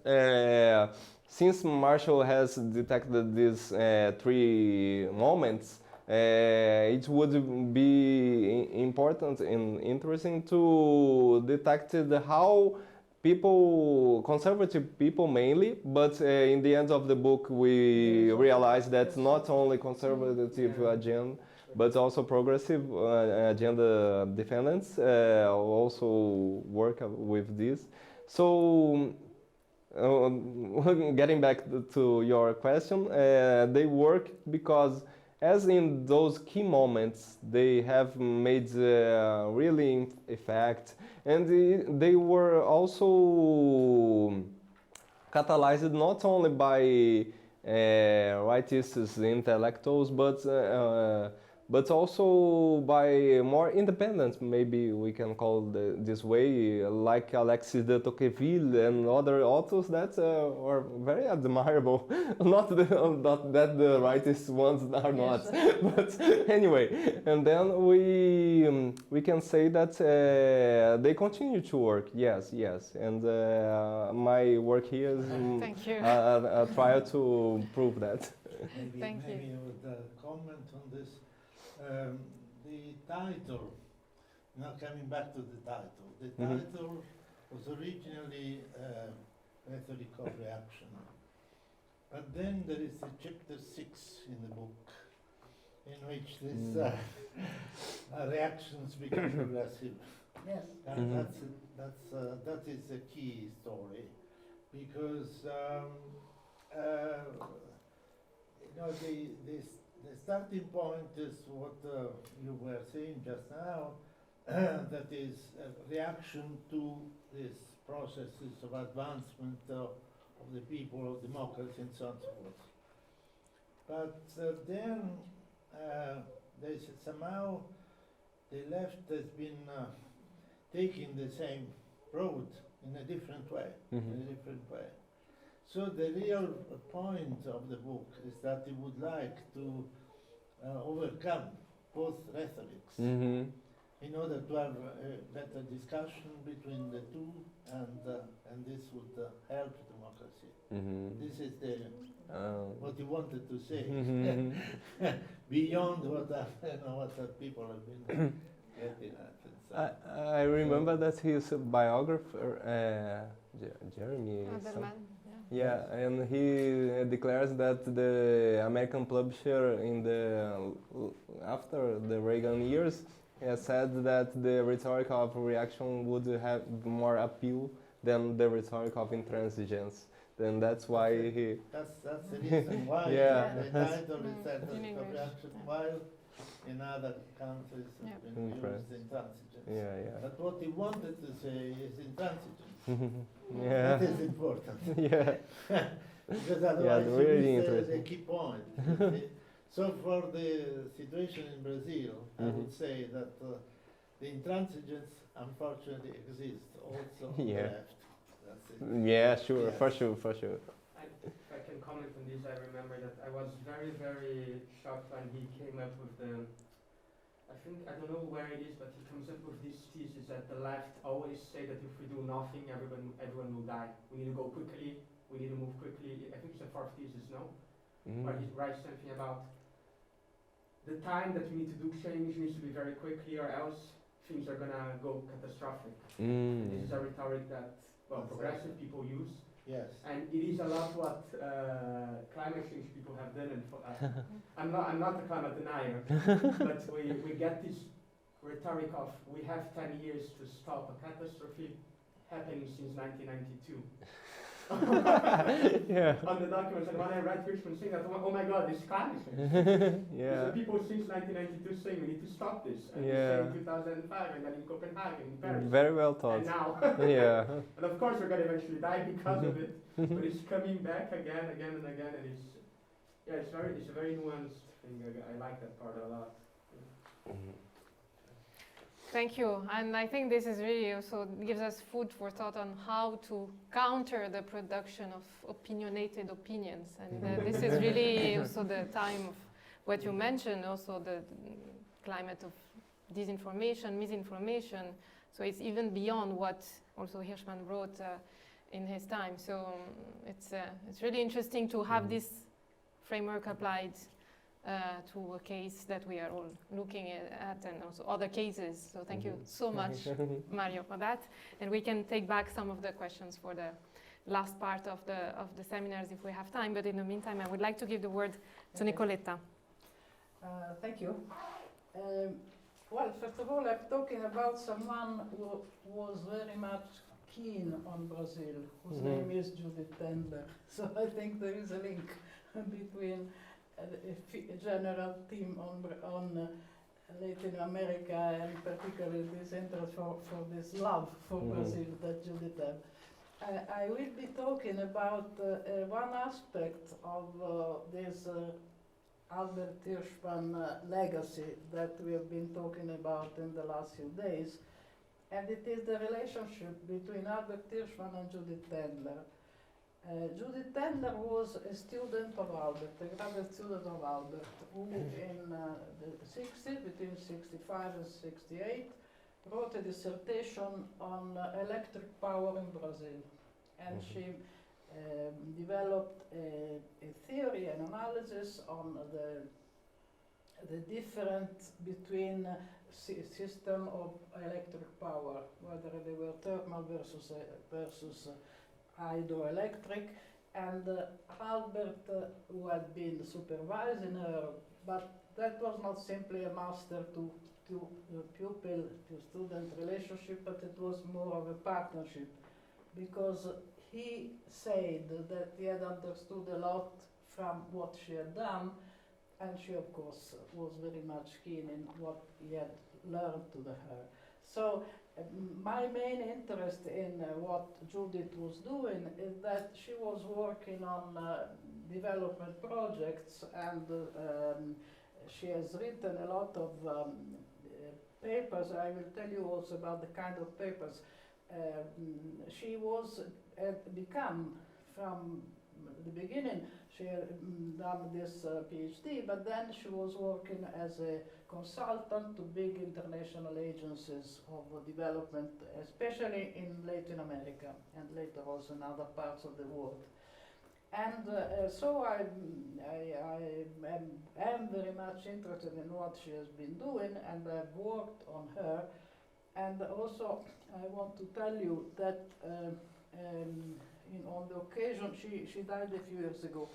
since Marshall has detected these three moments, it would be important and interesting to detect how people, conservative people mainly, but in the end of the book we realize that not only conservative agenda, but also progressive agenda defendants also work with this. So, getting back to your question, they work because, as in those key moments, they have made really effect, and they were also catalyzed not only by rightist intellectuals, but also by more independent, maybe we can call this way, like Alexis de Tocqueville and other authors that are very admirable. Not that the rightist ones are not, but anyway. And then we can say that they continue to work. Yes, and my work here is Thank you. a trial to prove that. Maybe with a comment on this. The title, now coming back to the title, the title was originally Rhetoric of Reaction. But then there is a chapter 6 in the book in which this reactions become progressive. Yes. And that is a key story, because the starting point is what you were saying just now, that is a reaction to these processes of advancement of the people, of democracy, and so on and so forth. But then there's somehow the left has been taking the same road in a different way, So the real point of the book is that he would like to overcome both rhetorics in order to have a better discussion between the two, and this would help democracy. This is what he wanted to say, beyond what people have been getting at. I remember that his biographer, Jeremy. Yeah, and he declares that the American publisher after the Reagan years has said that the rhetoric of reaction would have more appeal than the rhetoric of intransigence. Then that's why That's the reason why the title is Rhetoric of Reaction, while in other countries it's been used intransigence. But what he wanted to say is intransigence. That is important. Because otherwise really you miss the key point. So for the situation in Brazil, I would say that the intransigence unfortunately exists also on the left. That's it. Yeah, sure, for sure. If I can comment on this, I remember that I was very, very shocked when he came up with I don't know where it is, but he comes up with this thesis that the left always say that if we do nothing, everyone will die. We need to go quickly, we need to move quickly. I think it's the fourth thesis, no? Where he writes something about the time that we need to do change needs to be very quickly, or else things are gonna go catastrophic. This is a rhetoric that progressive people use. Yes. And it is a lot what climate change people have done. And I'm not a climate denier, but we get this rhetoric of we have 10 years to stop a catastrophe happening since 1992. On the documents, and when I read Hirschman saying that, oh my God, this climate change. The people since 1992 saying we need to stop this. And we say in 2005, and then in Copenhagen, in Paris. Very well thought. And now. And of course we're going to eventually die because of it. But it's coming back again, and it's a very nuanced thing. I like that part a lot. Thank you. And I think this is really also gives us food for thought on how to counter the production of opinionated opinions. And this is really also the time of what you mentioned, also the climate of disinformation, misinformation. So it's even beyond what also Hirschman wrote in his time. So it's really interesting to have this framework applied to a case that we are all looking at, and also other cases. So thank you so much, Mario, for that. And we can take back some of the questions for the last part of the seminars if we have time. But in the meantime, I would like to give the word to Nicoletta. Thank you. Well, first of all, I'm talking about someone who was very much keen on Brazil, whose name is Judith Tendler. So I think there is a link between a general theme on Latin America, and particularly this interest for this love for Brazil that Judith had. I will be talking about one aspect of this Albert Hirschman legacy that we have been talking about in the last few days, and it is the relationship between Albert Hirschman and Judith Tendler. Judith Tendler was a student of Albert, a graduate student of Albert, who in the 60s, between 65 and 68, wrote a dissertation on electric power in Brazil. And she developed a theory, an analysis on the difference between system of electric power, whether they were thermal versus hydroelectric, and Albert, who had been supervising her, but that was not simply a master to pupil to student relationship, but it was more of a partnership, because he said that he had understood a lot from what she had done, and she of course was very much keen in what he had learned to her. So my main interest in what Judith was doing is that she was working on development projects, and she has written a lot of papers. I will tell you also about the kind of papers. She was become, from the beginning, she had done this PhD, but then she was working as a consultant to big international agencies of development, especially in Latin America, and later also in other parts of the world. And so I am very much interested in what she has been doing, and I've worked on her. And also I want to tell you that on the occasion, she died a few years ago,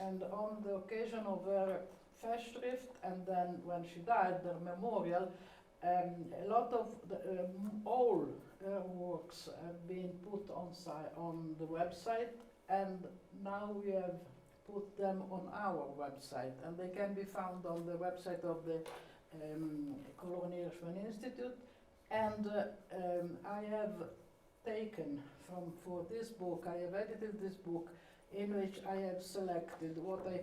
and on the occasion of her Festschrift, and then when she died, their memorial, a lot of all her works have been put on the website, and now we have put them on our website, and they can be found on the website of the Hirschman Institute. And I have taken for this book, I have edited this book, in which I have selected what we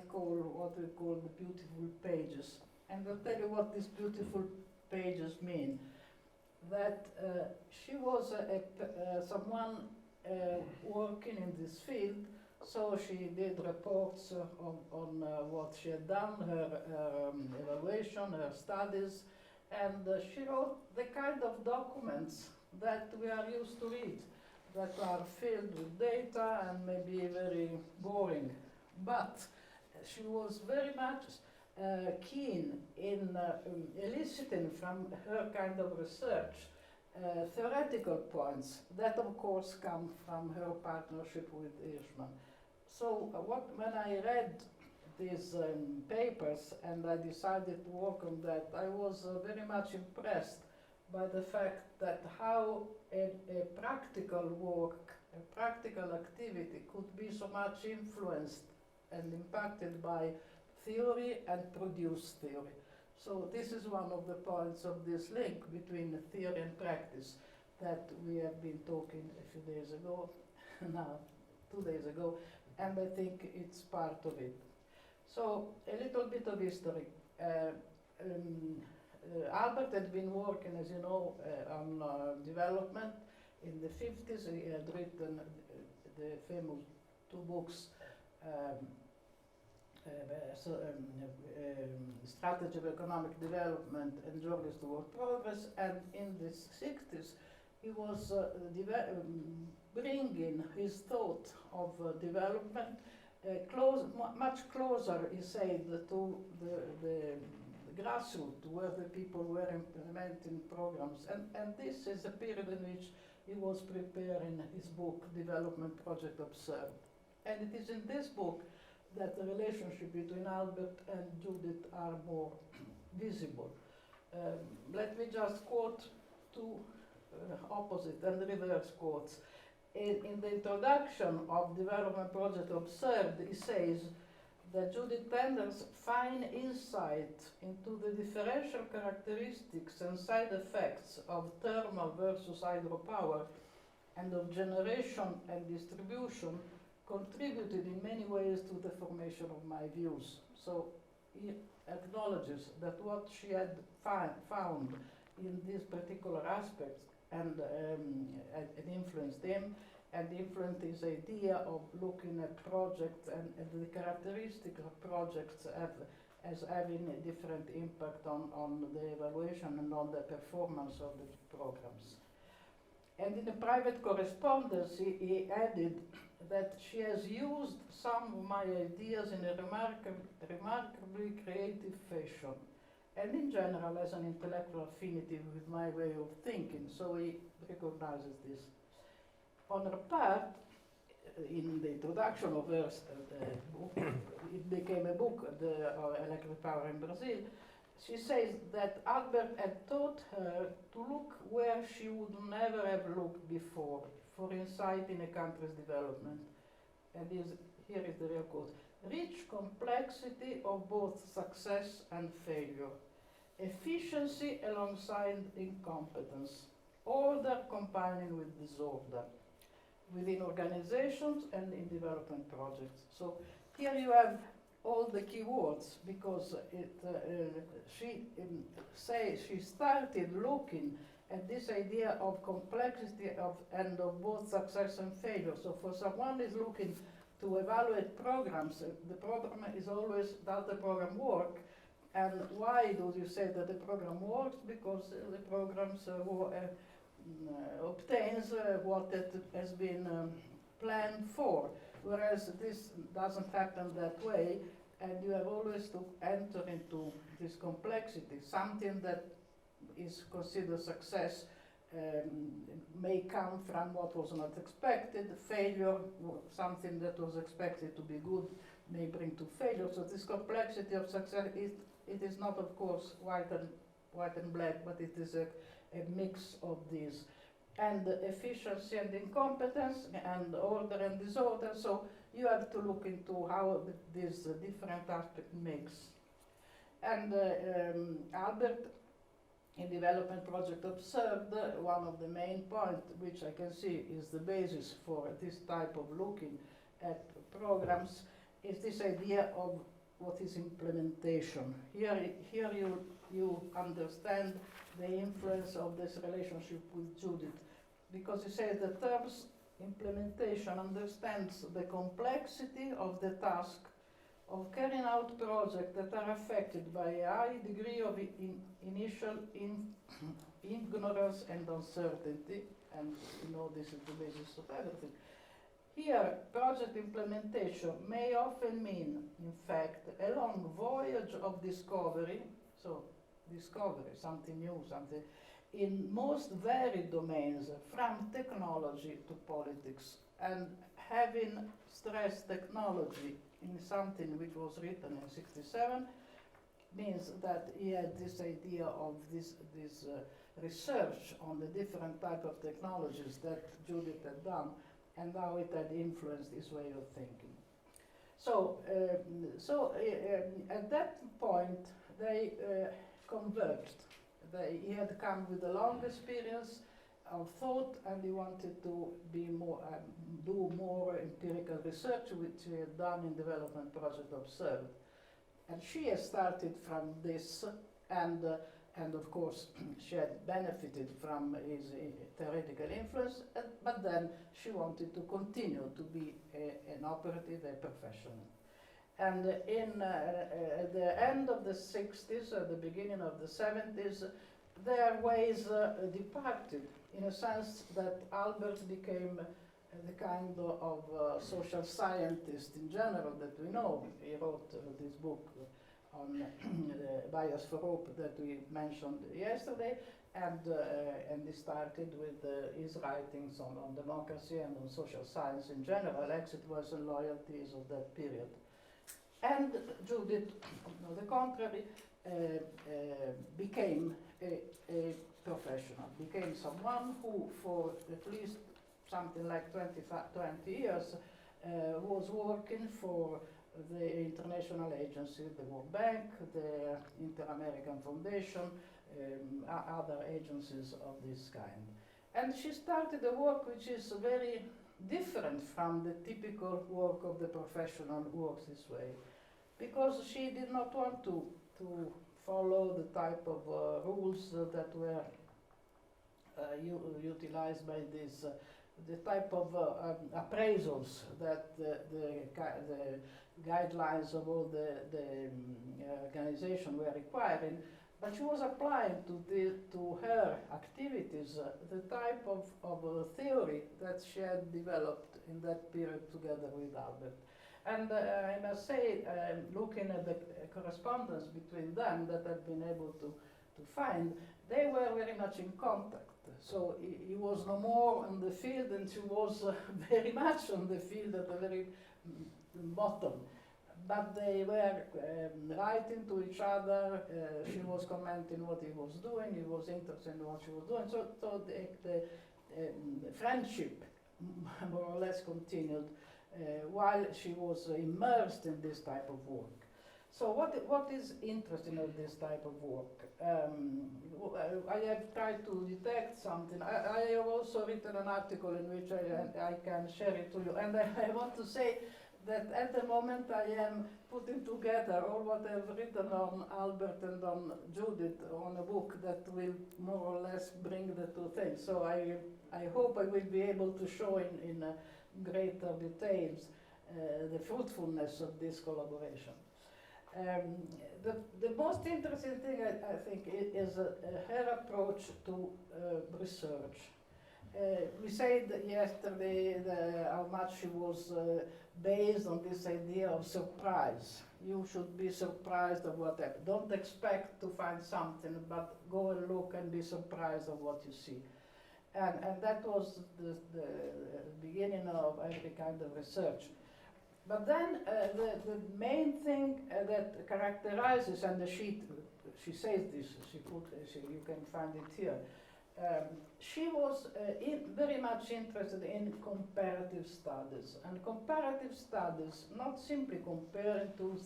call the beautiful pages. And I'll tell you what these beautiful pages mean. That she was someone working in this field, so she did reports on what she had done, her evaluation, her studies, and she wrote the kind of documents that we are used to read, that are filled with data and maybe very boring. But she was very much keen in eliciting from her kind of research theoretical points that of course come from her partnership with Hirschman. So when I read these papers and I decided to work on that, I was very much impressed by the fact that how a practical work, a practical activity could be so much influenced and impacted by theory and produced theory. So this is one of the points of this link between theory and practice that we have been talking a few days ago, now 2 days ago, and I think it's part of it. So a little bit of history. Albert had been working, as you know, on development in the 50s. He had written the famous 2 books strategy of economic development and journeys toward progress, and in the 60s he was bringing his thought of development much closer, he said, to the grassroots, where the people were implementing programs. And this is a period in which he was preparing his book, Development Project Observed. And it is in this book that the relationship between Albert and Judith are more visible. Let me just quote two opposite and reverse quotes. In the introduction of Development Project Observed, he says that Judith Tendler's fine insight into the differential characteristics and side effects of thermal versus hydropower and of generation and distribution contributed in many ways to the formation of my views. So he acknowledges that what she had found in these particular aspects and influenced him, and influenced his idea of looking at projects and the characteristics of projects as having a different impact on the evaluation and on the performance of the programs. And in a private correspondence, he added that she has used some of my ideas in a remarkably creative fashion, and in general as an intellectual affinity with my way of thinking, so he recognizes this. On her part, in the introduction of her book, it became a book, Electric Power in Brazil, she says that Albert had taught her to look where she would never have looked before for insight in a country's development. And here is the real quote: rich complexity of both success and failure, efficiency alongside incompetence, order combining with disorder, within organizations and in development projects. So here you have all the key words, because she started looking at this idea of complexity and of both success and failure. So for someone who is looking to evaluate programs, the problem is always, does the program work? And why do you say that the program works? Because the programs obtains what it has been planned for, whereas this doesn't happen that way, and you have always to enter into this complexity. Something that is considered success may come from what was not expected. Failure, something that was expected to be good, may bring to failure. So this complexity of success, it is not, of course, white and black, but it is a mix of these. And efficiency and incompetence, and order and disorder. So you have to look into how these different aspects mix. And Albert, in Development Project Observed, one of the main points, which I can see is the basis for this type of looking at programs, is this idea of what is implementation. Here you understand the influence of this relationship with Judith, because you say the terms implementation understands the complexity of the task of carrying out projects that are affected by a high degree of initial ignorance and uncertainty, and you know this is the basis of everything. Here, project implementation may often mean, in fact, a long voyage of discovery, so discovery, something new, something, in most varied domains, from technology to politics, and having stressed technology in something which was written in '67 means that he had this idea of this research on the different type of technologies that Judith had done, and how it had influenced his way of thinking. So, at that point, they converged. He had come with a long experience of thought, and he wanted to be more, do more empirical research, which he had done in Development Project Observed. And she has started from this, and of course she had benefited from his theoretical influence, but then she wanted to continue to be an operative, a professional. And at the end of the 60s, at the beginning of the 70s, their ways departed, in a sense that Albert became the kind of social scientist in general that we know. He wrote this book on bias for hope that we mentioned yesterday, and he started with his writings on democracy and on social science in general, exit was and loyalties of that period. And Judith, on the contrary, became a professional, became someone who, for at least something like 20 years, was working for the international agency, the World Bank, the Inter-American Foundation, other agencies of this kind. And she started a work which is very different from the typical work of the professional who works this way, because she did not want to follow the type of rules that were utilized by this, the type of appraisals that the guidelines of all the organization were requiring, but she was applying to her activities the type of theory that she had developed in that period together with Albert. And I must say, looking at the correspondence between them that I've been able to find, they were very much in contact. So he was no more on the field, and she was very much on the field at the very bottom. But they were writing to each other. She was commenting what he was doing. He was interested in what she was doing. So the friendship more or less continued while she was immersed in this type of work. So what is interesting of this type of work? I have tried to detect something. I have also written an article in which I can share it to you. And I want to say that at the moment I am putting together all what I've written on Albert and on Judith on a book that will more or less bring the two things. So I hope I will be able to show in greater details the fruitfulness of this collaboration. The most interesting thing I think is her approach to research. We said yesterday how much she was based on this idea of surprise. You should be surprised of whatever. Don't expect to find something, but go and look and be surprised of what you see. And that was the beginning of every kind of research. But then the main thing that characterizes, and she says this, you can find it here, she was very much interested in comparative studies. And comparative studies, not simply comparing two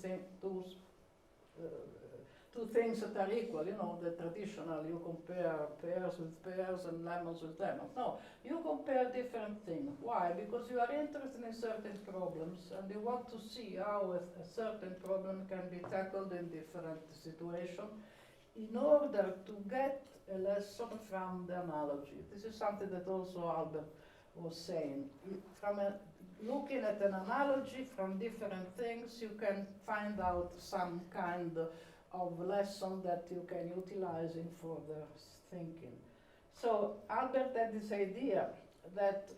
things that are equal, you know, the traditional, you compare pears with pears and lemons with lemons. No, you compare different things. Why? Because you are interested in certain problems and you want to see how a certain problem can be tackled in different situations in order to get a lesson from the analogy. This is something that also Albert was saying. Looking at an analogy from different things, you can find out some kind of lesson that you can utilize in further thinking. So Albert had this idea that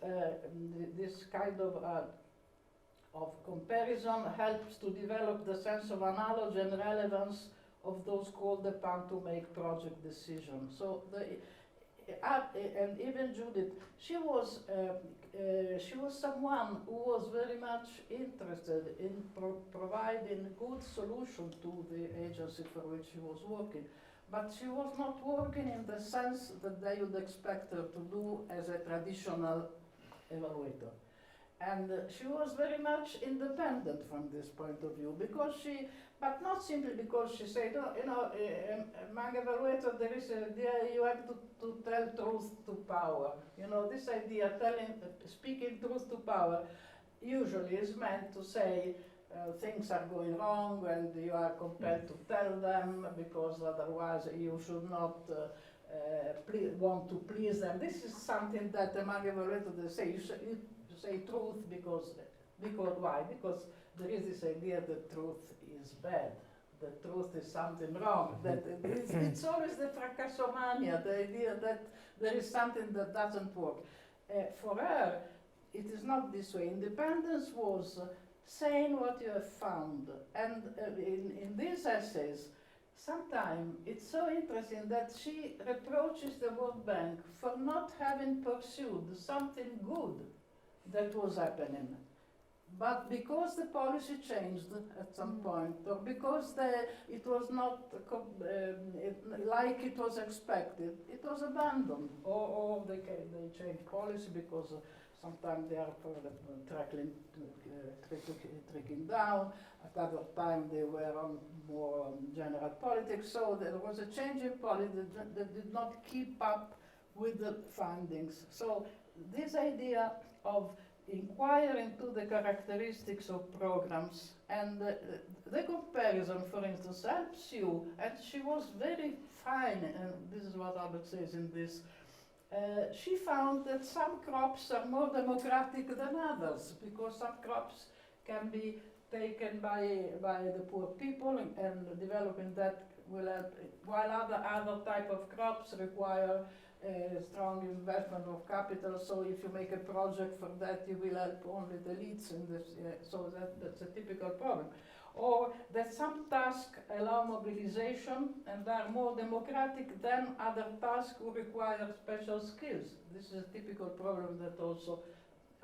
this kind of comparison helps to develop the sense of analogy and relevance of those called upon to make project decisions. So and even Judith, she was someone who was very much interested in providing good solution to the agency for which she was working. But she was not working in the sense that they would expect her to do as a traditional evaluator. And she was very much independent from this point of view, because but not simply because she said, oh, you know, among evaluators there is an idea you have to tell truth to power. You know, this idea, speaking truth to power, usually is meant to say things are going wrong and you are compelled to tell them because otherwise you should not want to please them. This is something that among evaluators they say, you say truth because why? Because there is this idea that truth is bad, that truth is something wrong, that it's always the fracassomania, the idea that there is something that doesn't work. For her, it is not this way. Independence was saying what you have found. And in these essays, sometimes it's so interesting that she reproaches the World Bank for not having pursued something good that was happening. But because the policy changed at some point, or because it was not like it was expected, it was abandoned. Or they changed policy because sometimes they are tricking down. At other time they were on more general politics. So there was a change in policy that did not keep up with the findings. So this idea of inquiring into the characteristics of programs and the comparison, for instance, helps you. And she was very fine, and this is what Albert says in this. She found that some crops are more democratic than others because some crops can be taken by the poor people and developing that will help, while other type of crops require strong investment of capital. So if you make a project for that, you will help only the elites in this. So that's a typical problem. Or that some tasks allow mobilization and are more democratic than other tasks who require special skills. This is a typical problem that also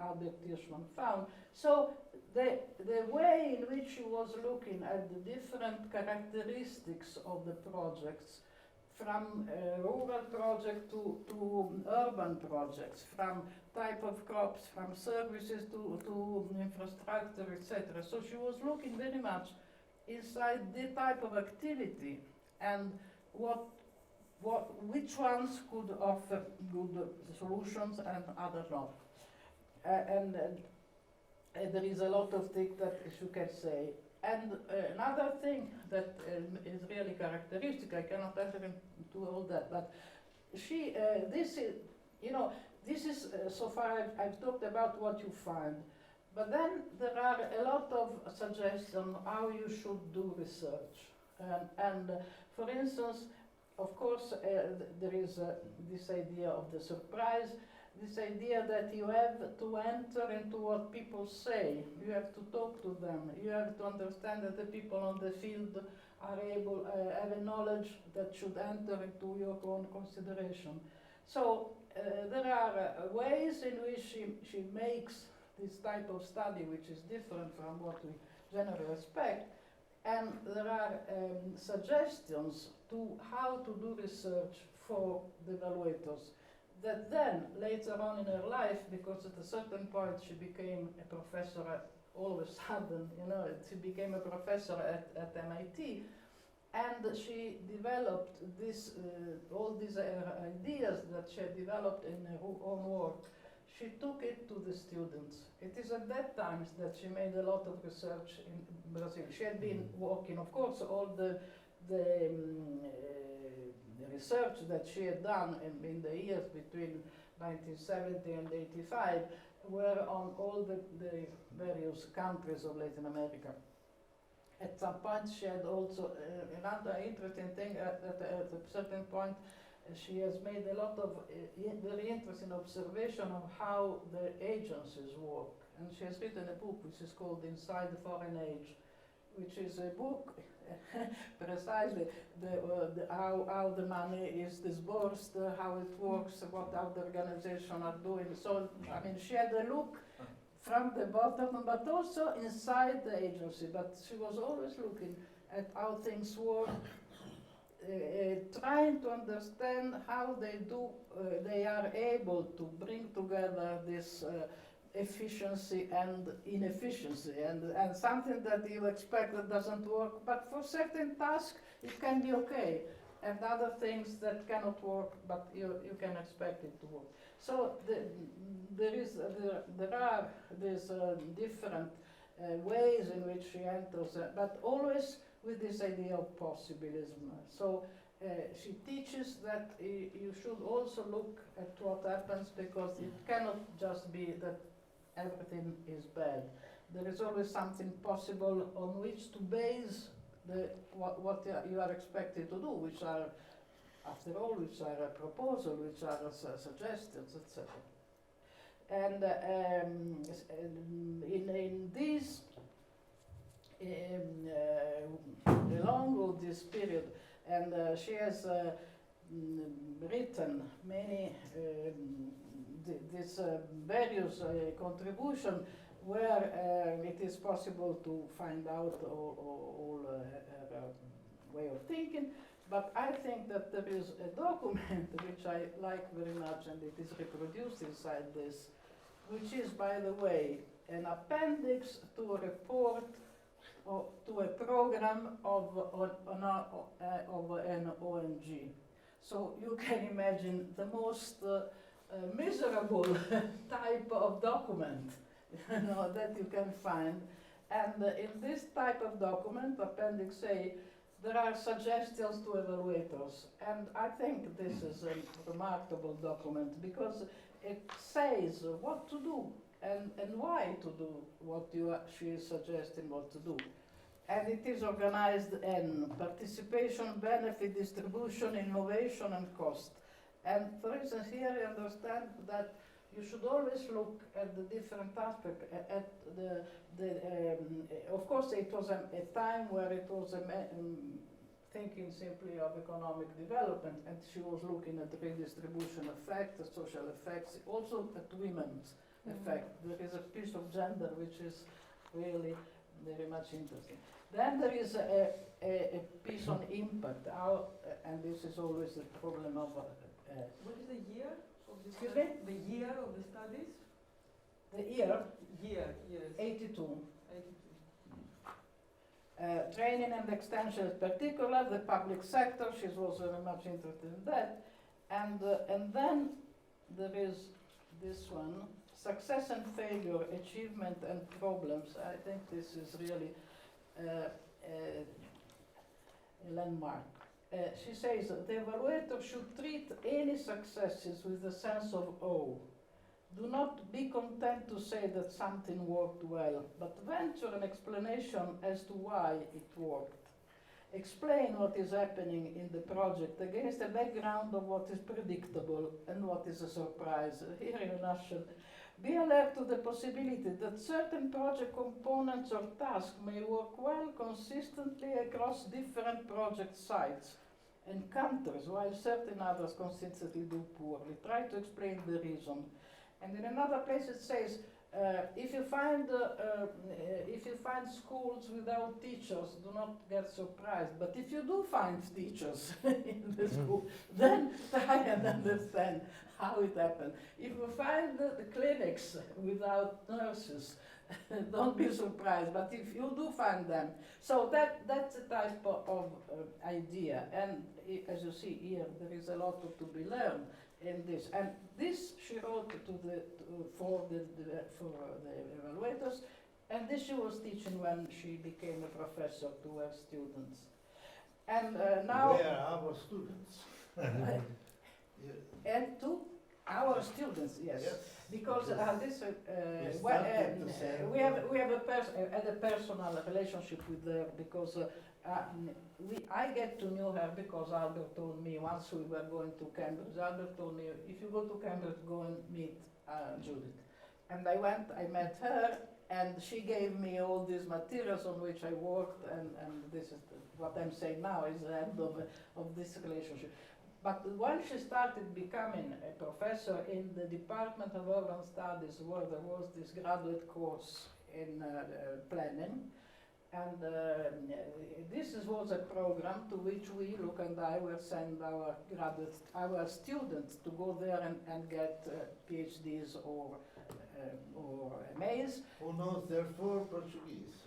Albert Hirschman found. So the way in which he was looking at the different characteristics of the projects, from rural project to urban projects, from type of crops, from services to infrastructure, etc. So she was looking very much inside the type of activity and which ones could offer good solutions and others not. And there is a lot of things that you can say. And another thing that is really characteristic, I cannot enter into all that, but she, this is, so far I've talked about what you find, but then there are a lot of suggestions how you should do research. And for instance, of course, there is this idea of the surprise, this idea that you have to enter into what people say, you have to talk to them, you have to understand that the people on the field are able, have a knowledge that should enter into your own consideration. So there are ways in which she makes this type of study, which is different from what we generally expect, and there are suggestions to how to do research for the evaluators. That then, later on in her life, because at a certain point she became a professor all of a sudden, she became a professor at MIT, and she developed this, all these ideas that she had developed in her own work. She took it to the students. It is at that time that she made a lot of research in Brazil. She had been working, of course, all the research that she had done in the years between 1970 and 85 were on all the various countries of Latin America. At some point she had also, another interesting thing, at a certain point she has made a lot of very interesting observation of how the agencies work. And she has written a book which is called Inside the Foreign Age, which is a book precisely how the money is disbursed, how it works, what the organizations are doing. So, I mean, she had a look from the bottom, but also inside the agency. But she was always looking at how things work, trying to understand how they are able to bring together this efficiency and inefficiency, and something that you expect that doesn't work, but for certain tasks it can be okay, and other things that cannot work, but you can expect it to work. So there are these different ways in which she enters, but always with this idea of possibilism. So she teaches that you should also look at what happens, because it cannot just be that everything is bad. there is always something possible on which to base what you are expected to do, which are, after all, which are a proposal, which are suggestions, etc. And in this, along with this period, and she has written many various contributions where it is possible to find out all her way of thinking. But I think that there is a document which I like very much, and it is reproduced inside this, which is, by the way, an appendix to a report or to a program of an ONG. So you can imagine the most miserable type of document that you can find. And in this type of document, Appendix A, there are suggestions to evaluators. And I think this is a remarkable document because it says what to do and why to do what she is suggesting what to do. And it is organized in participation, benefit, distribution, innovation, and cost. And for instance, here I understand that you should always look at the different aspects. Of course, it was a time where it was thinking simply of economic development, and she was looking at the redistribution effect, the social effects, also at women's effect. There is a piece of gender which is really very much interesting. Then there is a piece on impact, and this is always the problem of... what is the year of the Excuse study? me? The year of the studies? The year? Year, yes. 82. 82. Training and extension in particular, the public sector, she's also very much interested in that. And then there is this one, success and failure, achievement and problems. I think this is really a landmark. She says the evaluator should treat any successes with a sense of awe. Do not be content to say that something worked well, but venture an explanation as to why it worked. Explain what is happening in the project against a background of what is predictable and what is a surprise. Here in a nutshell, be alert to the possibility that certain project components or tasks may work well consistently across different project sites and countries, while certain others consistently do poorly. Try to explain the reason. And in another place it says, if you find schools without teachers, do not get surprised. But if you do find teachers in the school, then try and understand how it happened. If you find the clinics without nurses, don't be surprised. But if you do find them, so that's a type of idea. And as you see here, there is a lot to be learned in this. And this she wrote for the evaluators, and this she was teaching when she became a professor to her students. And now... They are our students. And to our students, yes. Because this, we have a personal relationship with her, because I get to know her because Albert told me once we were going to Cambridge. Albert told me, if you go to Cambridge, go and meet Judith. And I went, I met her, and she gave me all these materials on which I worked, and this is what I'm saying now is the end of this relationship. But when she started becoming a professor in the Department of Urban Studies, where there was this graduate course in planning, and this was a program to which we, Luke and I, will send our students to go there and get PhDs or MAs. Who knows, therefore, Portuguese.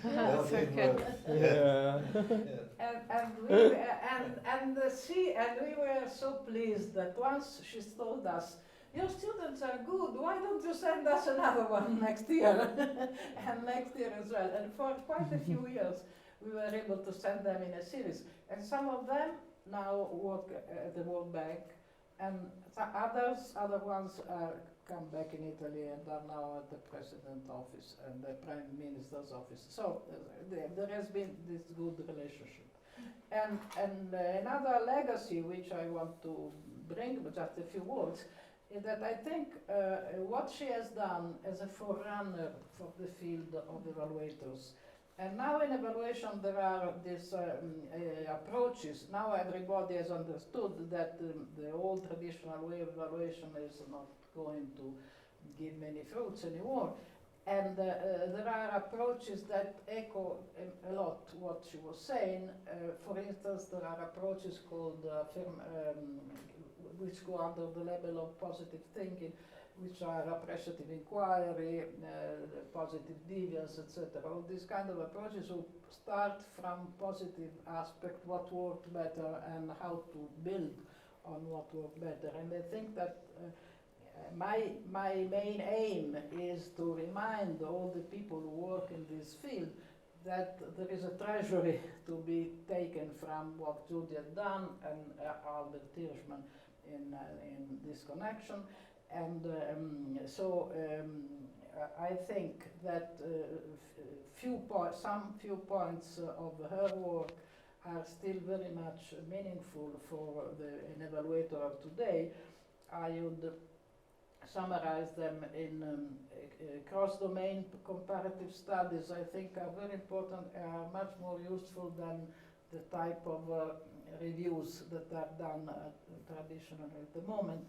That's okay. Yeah. And we were so pleased that once she told us, your students are good, why don't you send us another one next year? And next year as well. And for quite a few years, we were able to send them in a series. And some of them now work at the World Bank, And other ones come back in Italy and are now at the president's office and the prime minister's office. So there has been this good relationship. And another legacy which I want to bring, but just a few words, is that I think what she has done as a forerunner for the field of evaluators. And now in evaluation there are these approaches. Now everybody has understood that the old traditional way of evaluation is not going to give many fruits anymore. And there are approaches that echo a lot what she was saying. For instance, there are approaches called which go under the level of positive thinking, which are appreciative inquiry, positive deviance, etc. All these kind of approaches who start from positive aspect, what worked better, and how to build on what worked better. And I think that my main aim is to remind all the people who work in this field that there is a treasury to be taken from what Judith had done and Albert Hirschman in this connection. And I think that some few points of her work are still very much meaningful for an evaluator of today. I would summarize them in cross-domain comparative studies. I think are very important, are much more useful than the type of reviews that are done traditionally at the moment.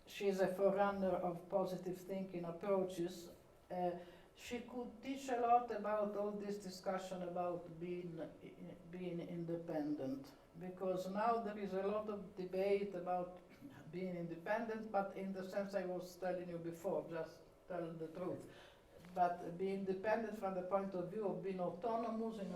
She is a forerunner of positive thinking approaches. She could teach a lot about all this discussion about being independent, because now there is a lot of debate about being independent, but in the sense I was telling you before, just telling the truth. But being independent from the point of view of being autonomous in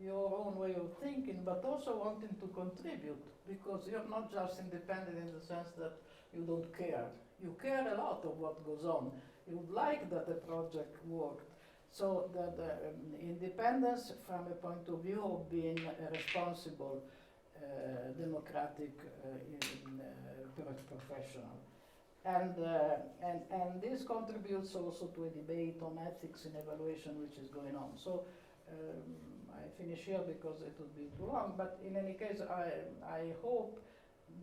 your own way of thinking, but also wanting to contribute, because you're not just independent in the sense that you don't care. You care a lot of what goes on. You would like that the project worked. So that independence from a point of view of being a responsible, democratic professional. And this contributes also to a debate on ethics in evaluation which is going on. So I finish here because it would be too long, but in any case I hope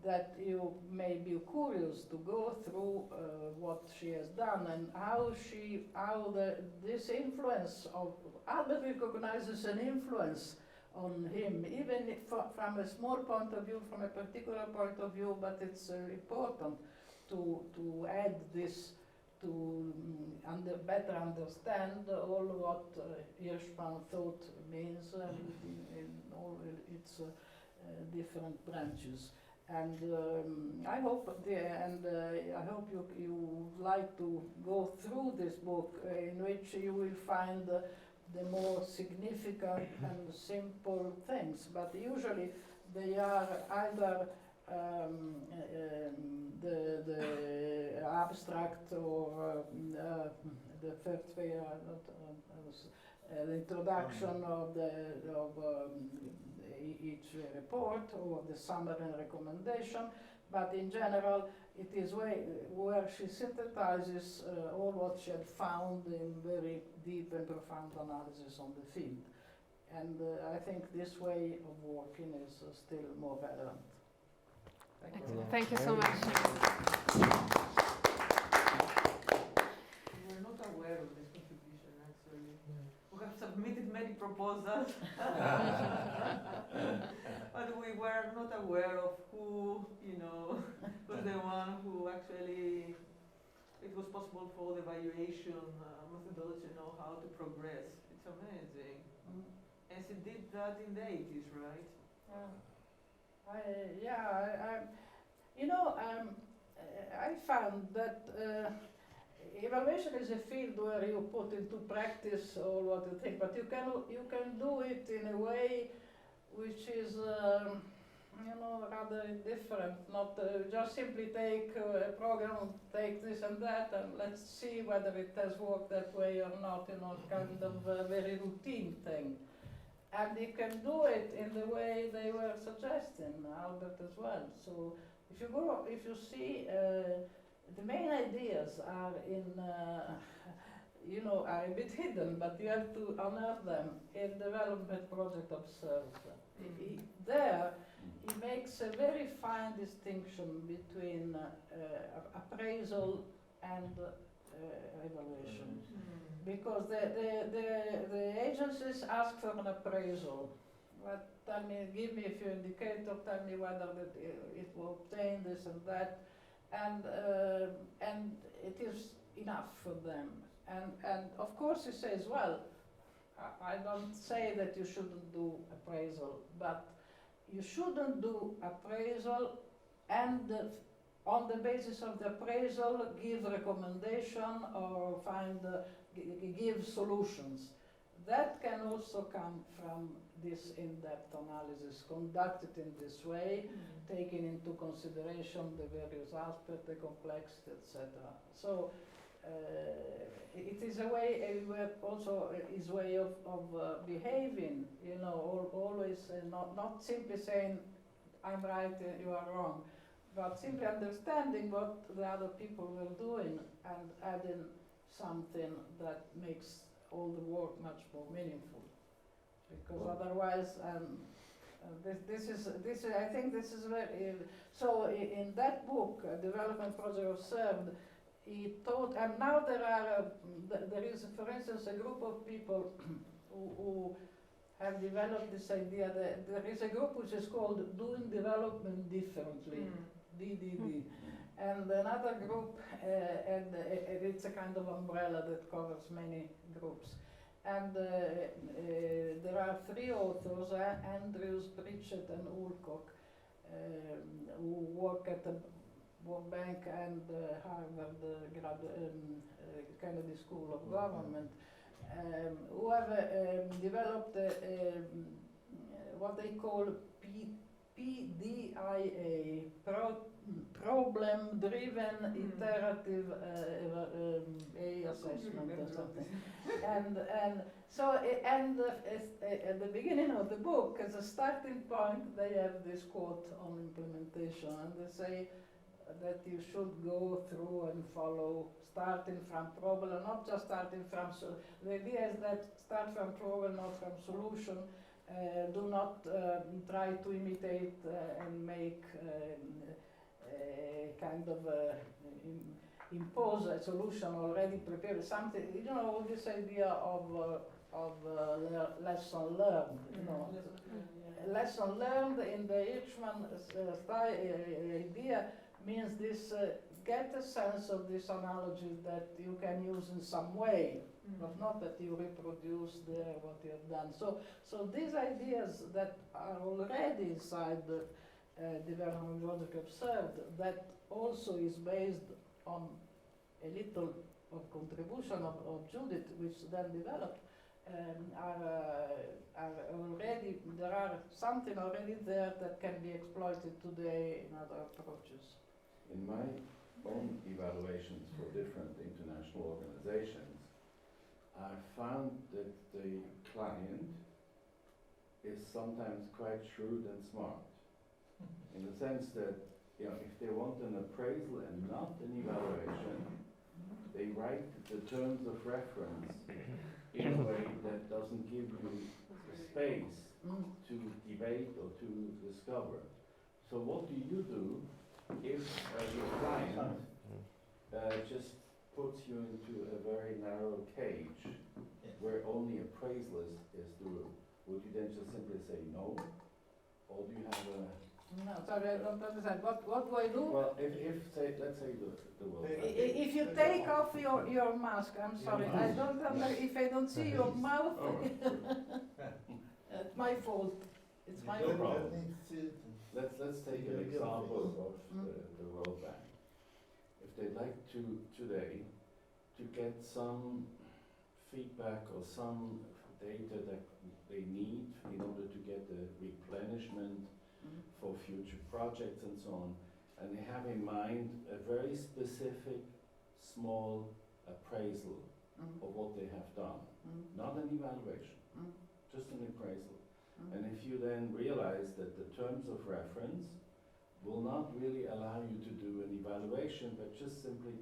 that you may be curious to go through what she has done and how this influence of Albert recognizes an influence on him, even if from a small point of view, from a particular point of view, but it's important to add this to better understand all what Hirschman thought means in all its different branches. And I hope you like to go through this book, in which you will find the more significant and simple things, but usually they are either the abstract or the first way, the introduction of each report or the summary and recommendation, but in general it is where she synthesizes all what she had found in very deep and profound analysis on the field. And I think this way of working is still more relevant. Thank you. Thank you so much. We were not aware of this contribution, actually. We have submitted many proposals, but we were not aware of who, was the one who actually, it was possible for the evaluation methodology to know how to progress. It's amazing. And she did that in the 80s, right? I found that evaluation is a field where you put into practice all what you think, but you can do it in a way which is rather different. Not just simply take a program, take this and that, and let's see whether it has worked that way or not. Kind of a very routine thing. And you can do it in the way they were suggesting, Albert as well. So if you see, the main ideas are in, are a bit hidden, but you have to unearth them in Development Project Observed. There, he makes a very fine distinction between appraisal and evaluation. Because the agencies ask for an appraisal. But tell me, give me a few indicators, tell me whether it will obtain this and that, and it is enough for them. And of course he says, well, I don't say that you shouldn't do appraisal, but you shouldn't do appraisal and on the basis of the appraisal give recommendation or give solutions. That can also come from this in-depth analysis conducted in this way, taking into consideration the various aspects, the complexity, etc. So it is a way, also his way of behaving, always not simply saying, I'm right, you are wrong, but simply understanding what the other people were doing and adding something that makes all the work much more meaningful. Because otherwise, I think this is very, so in that book, Development Project Observed, he taught, and now there is, for instance, a group of people who have developed this idea that there is a group which is called Doing Development Differently, DDD. And another group, and it's a kind of umbrella that covers many groups. And there are three authors, Andrews, Pritchett, and Woolcock, who work at the World Bank and Harvard Kennedy School of Government, who have developed what they call PDIA, problem-driven iterative assessment or something. And so at the beginning of the book, as a starting point, they have this quote on implementation, and they say that you should go through and follow, starting from problem, not just starting from, the idea is that start from problem, not from solution. Do not try to imitate and make kind of impose a solution already prepared, something, this idea of lesson learned, lesson learned in the Hirschman idea means this, get a sense of this analogy that you can use in some way, but not that you reproduce there what you have done. So these ideas that are already inside the Development Project Observed, that also is based on a little of contribution of Judith, which then developed, are already, there are something already there that can be exploited today in other approaches. In my own evaluations for different international organizations, I found that the client is sometimes quite shrewd and smart, in the sense that if they want an appraisal and not an evaluation, they write the terms of reference in a way that doesn't give you space to debate or to discover. So what do you do if your client just puts you into a very narrow cage where only appraisal is the rule? Would you then just simply say no? Or do you have a... No, sorry, I don't understand. What do I do? Well, let's say the World Bank. If you take off your mask, I'm sorry, I don't if I don't see your mouth, it's my fault. It's my No fault. problem. Let's take an example of the World Bank. If they'd like to today to get some feedback or some data that they need in order to get the replenishment for future projects and so on, and they have in mind a very specific small appraisal of what they have done, not an evaluation, just an appraisal. And if you then realize that the terms of reference will not really allow you to do an evaluation, but just simply,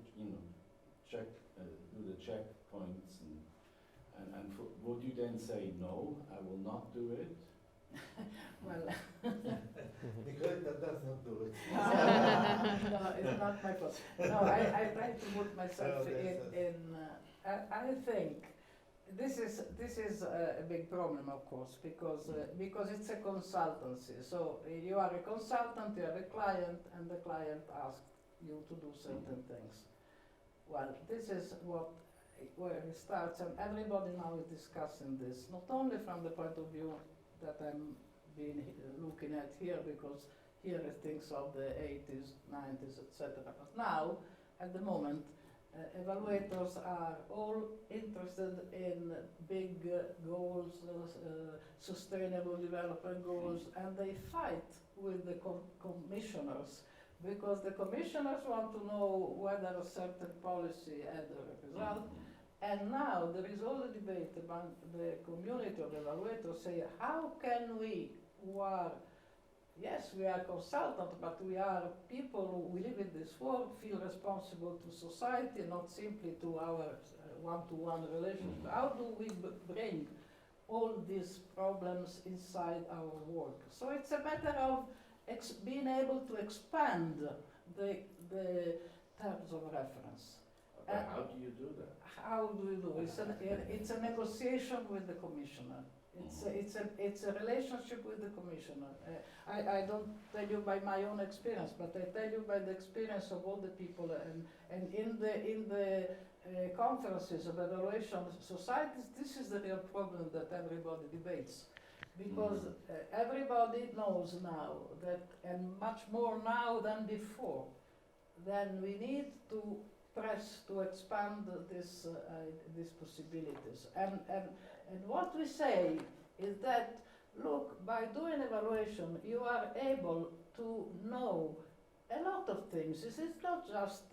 check, do the checkpoints, and would you then say, no, I will not do it? Well, Nicoletta does not do it. no, it's not my fault. No, I try to put myself I think this is a big problem, of course, because it's a consultancy. So you are a consultant, you are a client, and the client asks you to do certain things. Well, this is where it starts, and everybody now is discussing this, not only from the point of view that I'm looking at here, because here are things of the 80s, 90s, etc. But now, at the moment, evaluators are all interested in big goals, sustainable development goals, and they fight with the commissioners, because the commissioners want to know whether a certain policy had a result. And now there is all the debate among the community of evaluators say, how can we, who are, yes, we are consultants, but we are people who live in this world, feel responsible to society, not simply to our one-to-one relationship. How do we bring all these problems inside our work? So it's a matter of being able to expand the terms of reference. How do you do that? How do you do? It's a negotiation with the commissioner. It's a relationship with the commissioner. I don't tell you by my own experience, but I tell you by the experience of all the people. And in the conferences of evaluation societies, this is the real problem that everybody debates. Because everybody knows now that, and much more now than before, then we need to press to expand these possibilities. And what we say is that, look, by doing evaluation, you are able to know a lot of things. This is not just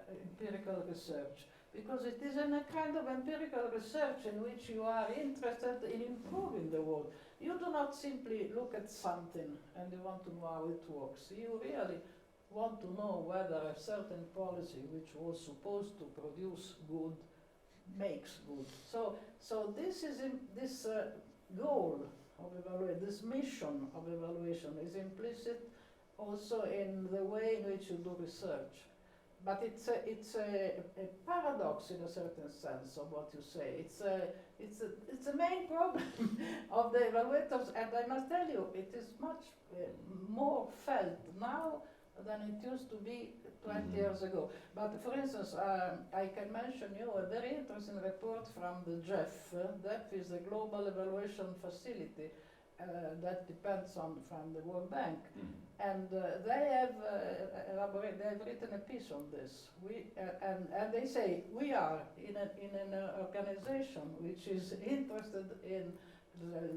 empirical research, because it is in a kind of empirical research in which you are interested in improving the world. You do not simply look at something and you want to know how it works. You really want to know whether a certain policy which was supposed to produce good makes good. So this is this goal of evaluation, this mission of evaluation is implicit also in the way in which you do research. But it's a paradox in a certain sense of what you say. It's a main problem of the evaluators, and I must tell you, it is much more felt now than it used to be 20 years ago. But for instance, I can mention you a very interesting report from the GEF. That is the Global Evaluation Facility that depends from the World Bank. And they have written a piece on this. And they say we are in an organization which is interested in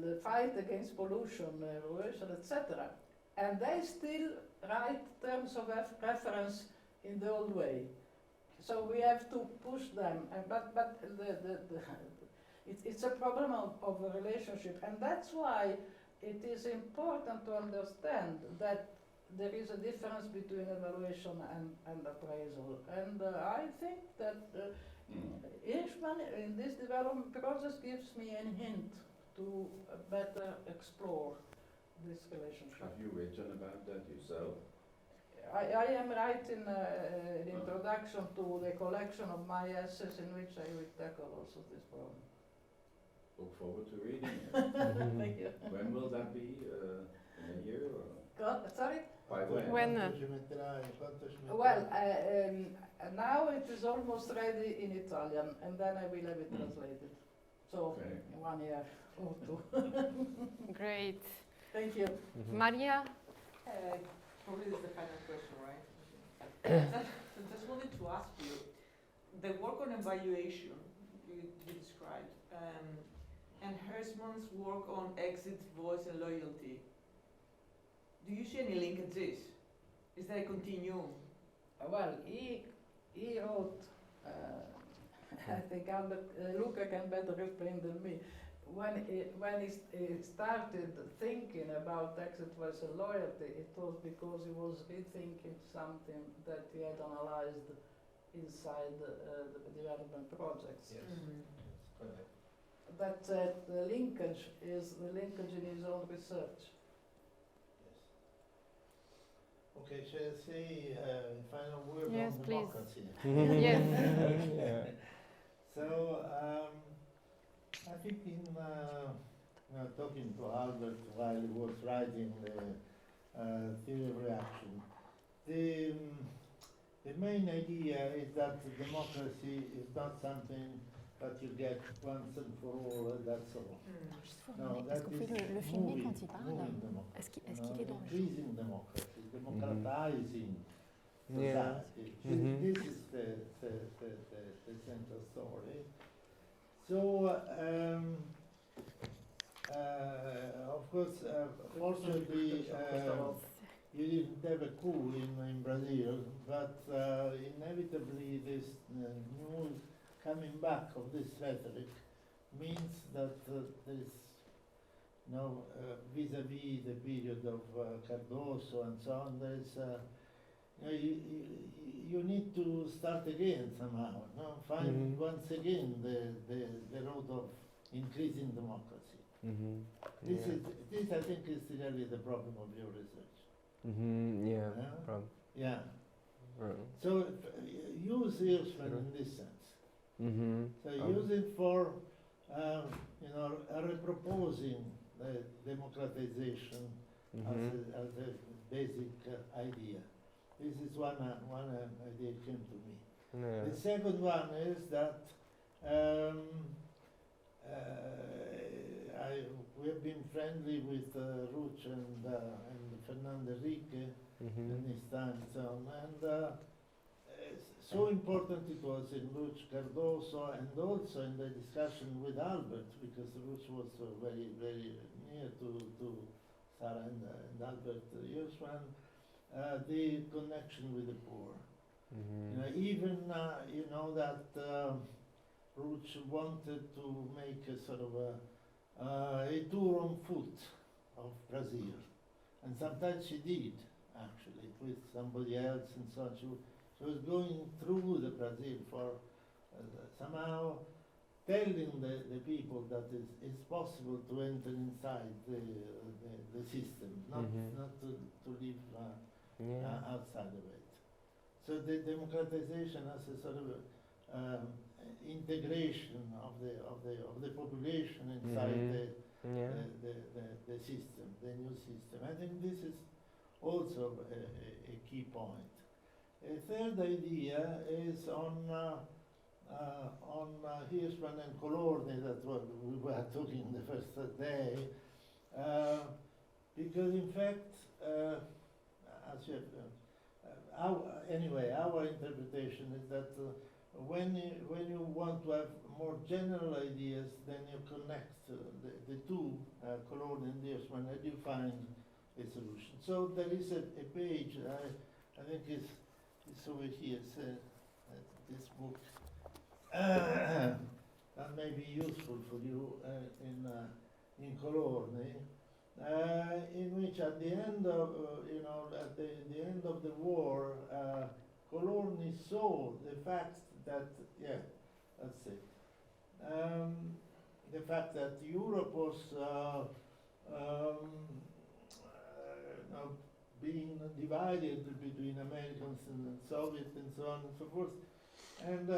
the fight against pollution, evaluation, etc. And they still write terms of reference in the old way. So we have to push them. But it's a problem of a relationship, and that's why it is important to understand that there is a difference between evaluation and appraisal. And I think that Hirschman in this development process gives me a hint to better explore this relationship. Have you written about that yourself? I am writing an introduction to the collection of my essays in which I will tackle also this problem. Look forward to reading it. Thank you. When will that be? In a year? Or? Sorry? By when? Well, now it is almost ready in Italian, and then I will have it translated. So, Okay. 1 year or two. Great. Thank you. Maria? Probably this is the final question, right? Just wanted to ask you, the work on evaluation you described, and Hirschman's work on exit, voice, and loyalty, do you see any linkages? Is there a continuum? Well, he wrote, I think Luca can better explain than me, when he started thinking about exit versus loyalty, it was because he was rethinking something that he had analyzed inside the development projects. Yes. Correct. That the linkage is the linkage in his own research. Yes. Okay, shall I say final word Yes, on please. democracy? Yes. Yeah. So, I think in talking to Albert while he was writing the theory of reaction, the main idea is that democracy is not something that you get once and for all, that's all. No, Est-ce that qu'on peut is le filmer moving, quand il parle? moving democracy. Est-ce qu'il you est know, dans le increasing democracy, democratizing Yeah. society. Mhm. This is the central story. So, of course, fortunately, you didn't have a coup in Brazil, but inevitably this new coming back of this rhetoric means that there is vis-à-vis the period of Cardoso and so on, there's you need to start again somehow, no? Find Mhm. once again the road of increasing democracy. This I think is really the problem of your research. Yeah. Yeah? Problem. Yeah. Right. So use Hirschman in this sense. So use it for reproposing the democratization as a basic idea. This is one idea came to me. Yeah. The second one is that we have been friendly with Ruch and Fernando Henrique in his time and so on. And so important it was in Ruch Cardoso and also in the discussion with Albert, because Ruch was very, very near to Sarah and Albert Hirschman, the connection with the poor. Even that Ruch wanted to make a sort of a tour on foot of Brazil, and sometimes she did actually with somebody else and so on. She was going through the Brazil for somehow telling the people that it's possible to enter inside the system, not to live outside of it. So the democratization as a sort of integration of the population inside the system, the new system. I think this is also a key point. A third idea is on Hirschman and Colorni, that we were talking the first day, because in fact, as you our interpretation is that when you want to have more general ideas, then you connect the two, Colorni and Hirschman, and you find a solution. So there is a page, I think it's over here, this book, that may be useful for you in Colorni, in which at the end of at the end of the war, Colorni saw the fact that the fact that Europe was being divided between Americans and Soviets and so on and so forth. And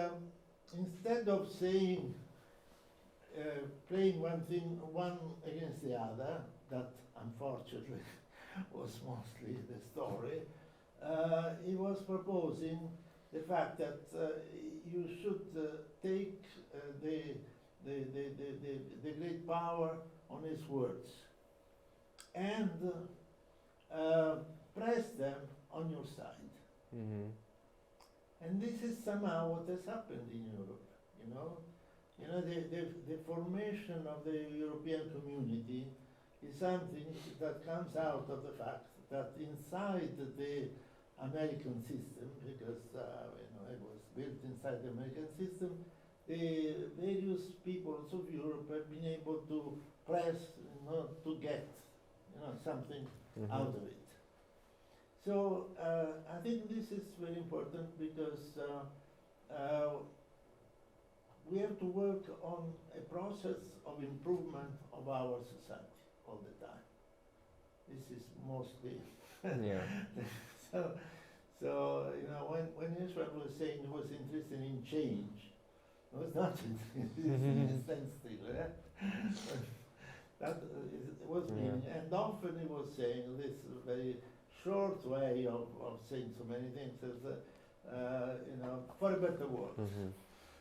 instead of saying, playing one against the other, that unfortunately was mostly the story, he was proposing the fact that you should take the great power on his words and press them on your side. And this is somehow what has happened in Europe, the formation of the European community is something that comes out of the fact that inside the American system, because it was built inside the American system, the various peoples of Europe have been able to press, to get, something out of it. So I think this is very important because we have to work on a process of improvement of our society all the time. This is mostly Yeah. so when Hirschman was saying he was interested in change, he was not interested in a standstill. That was meaning, and often he was saying this very short way of saying so many things as for a better world.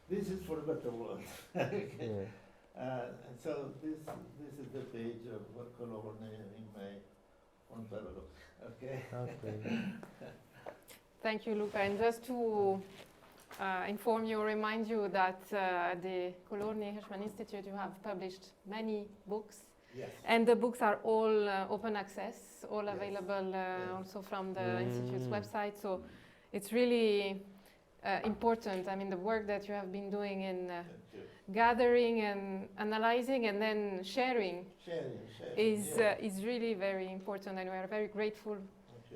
This is for a better world. Okay. And so this is the page of what Colorne in May want to have a look. Okay. Okay. Thank you, Luca. And just to inform you, remind you that at the Colorne Hirschman Institute, you have published many books. Yes. And the books are all open access, all available also from the Institute's website. So it's really important. I mean, the work that you have been doing in gathering and analyzing and then sharing is really very important. And we are very grateful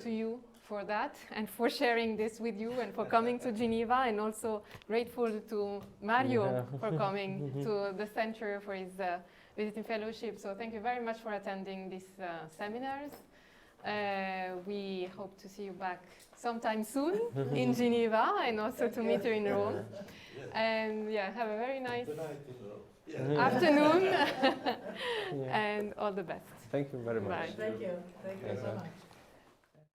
to you for that and for sharing this with you and for coming to Geneva, and also grateful to Mario for coming to the center for his visiting fellowship. So thank you very much for attending these seminars. We hope to see you back sometime soon in Geneva, and also to meet you in Rome. And have a very nice afternoon and all the best. Thank you very much. Bye. Thank you so much.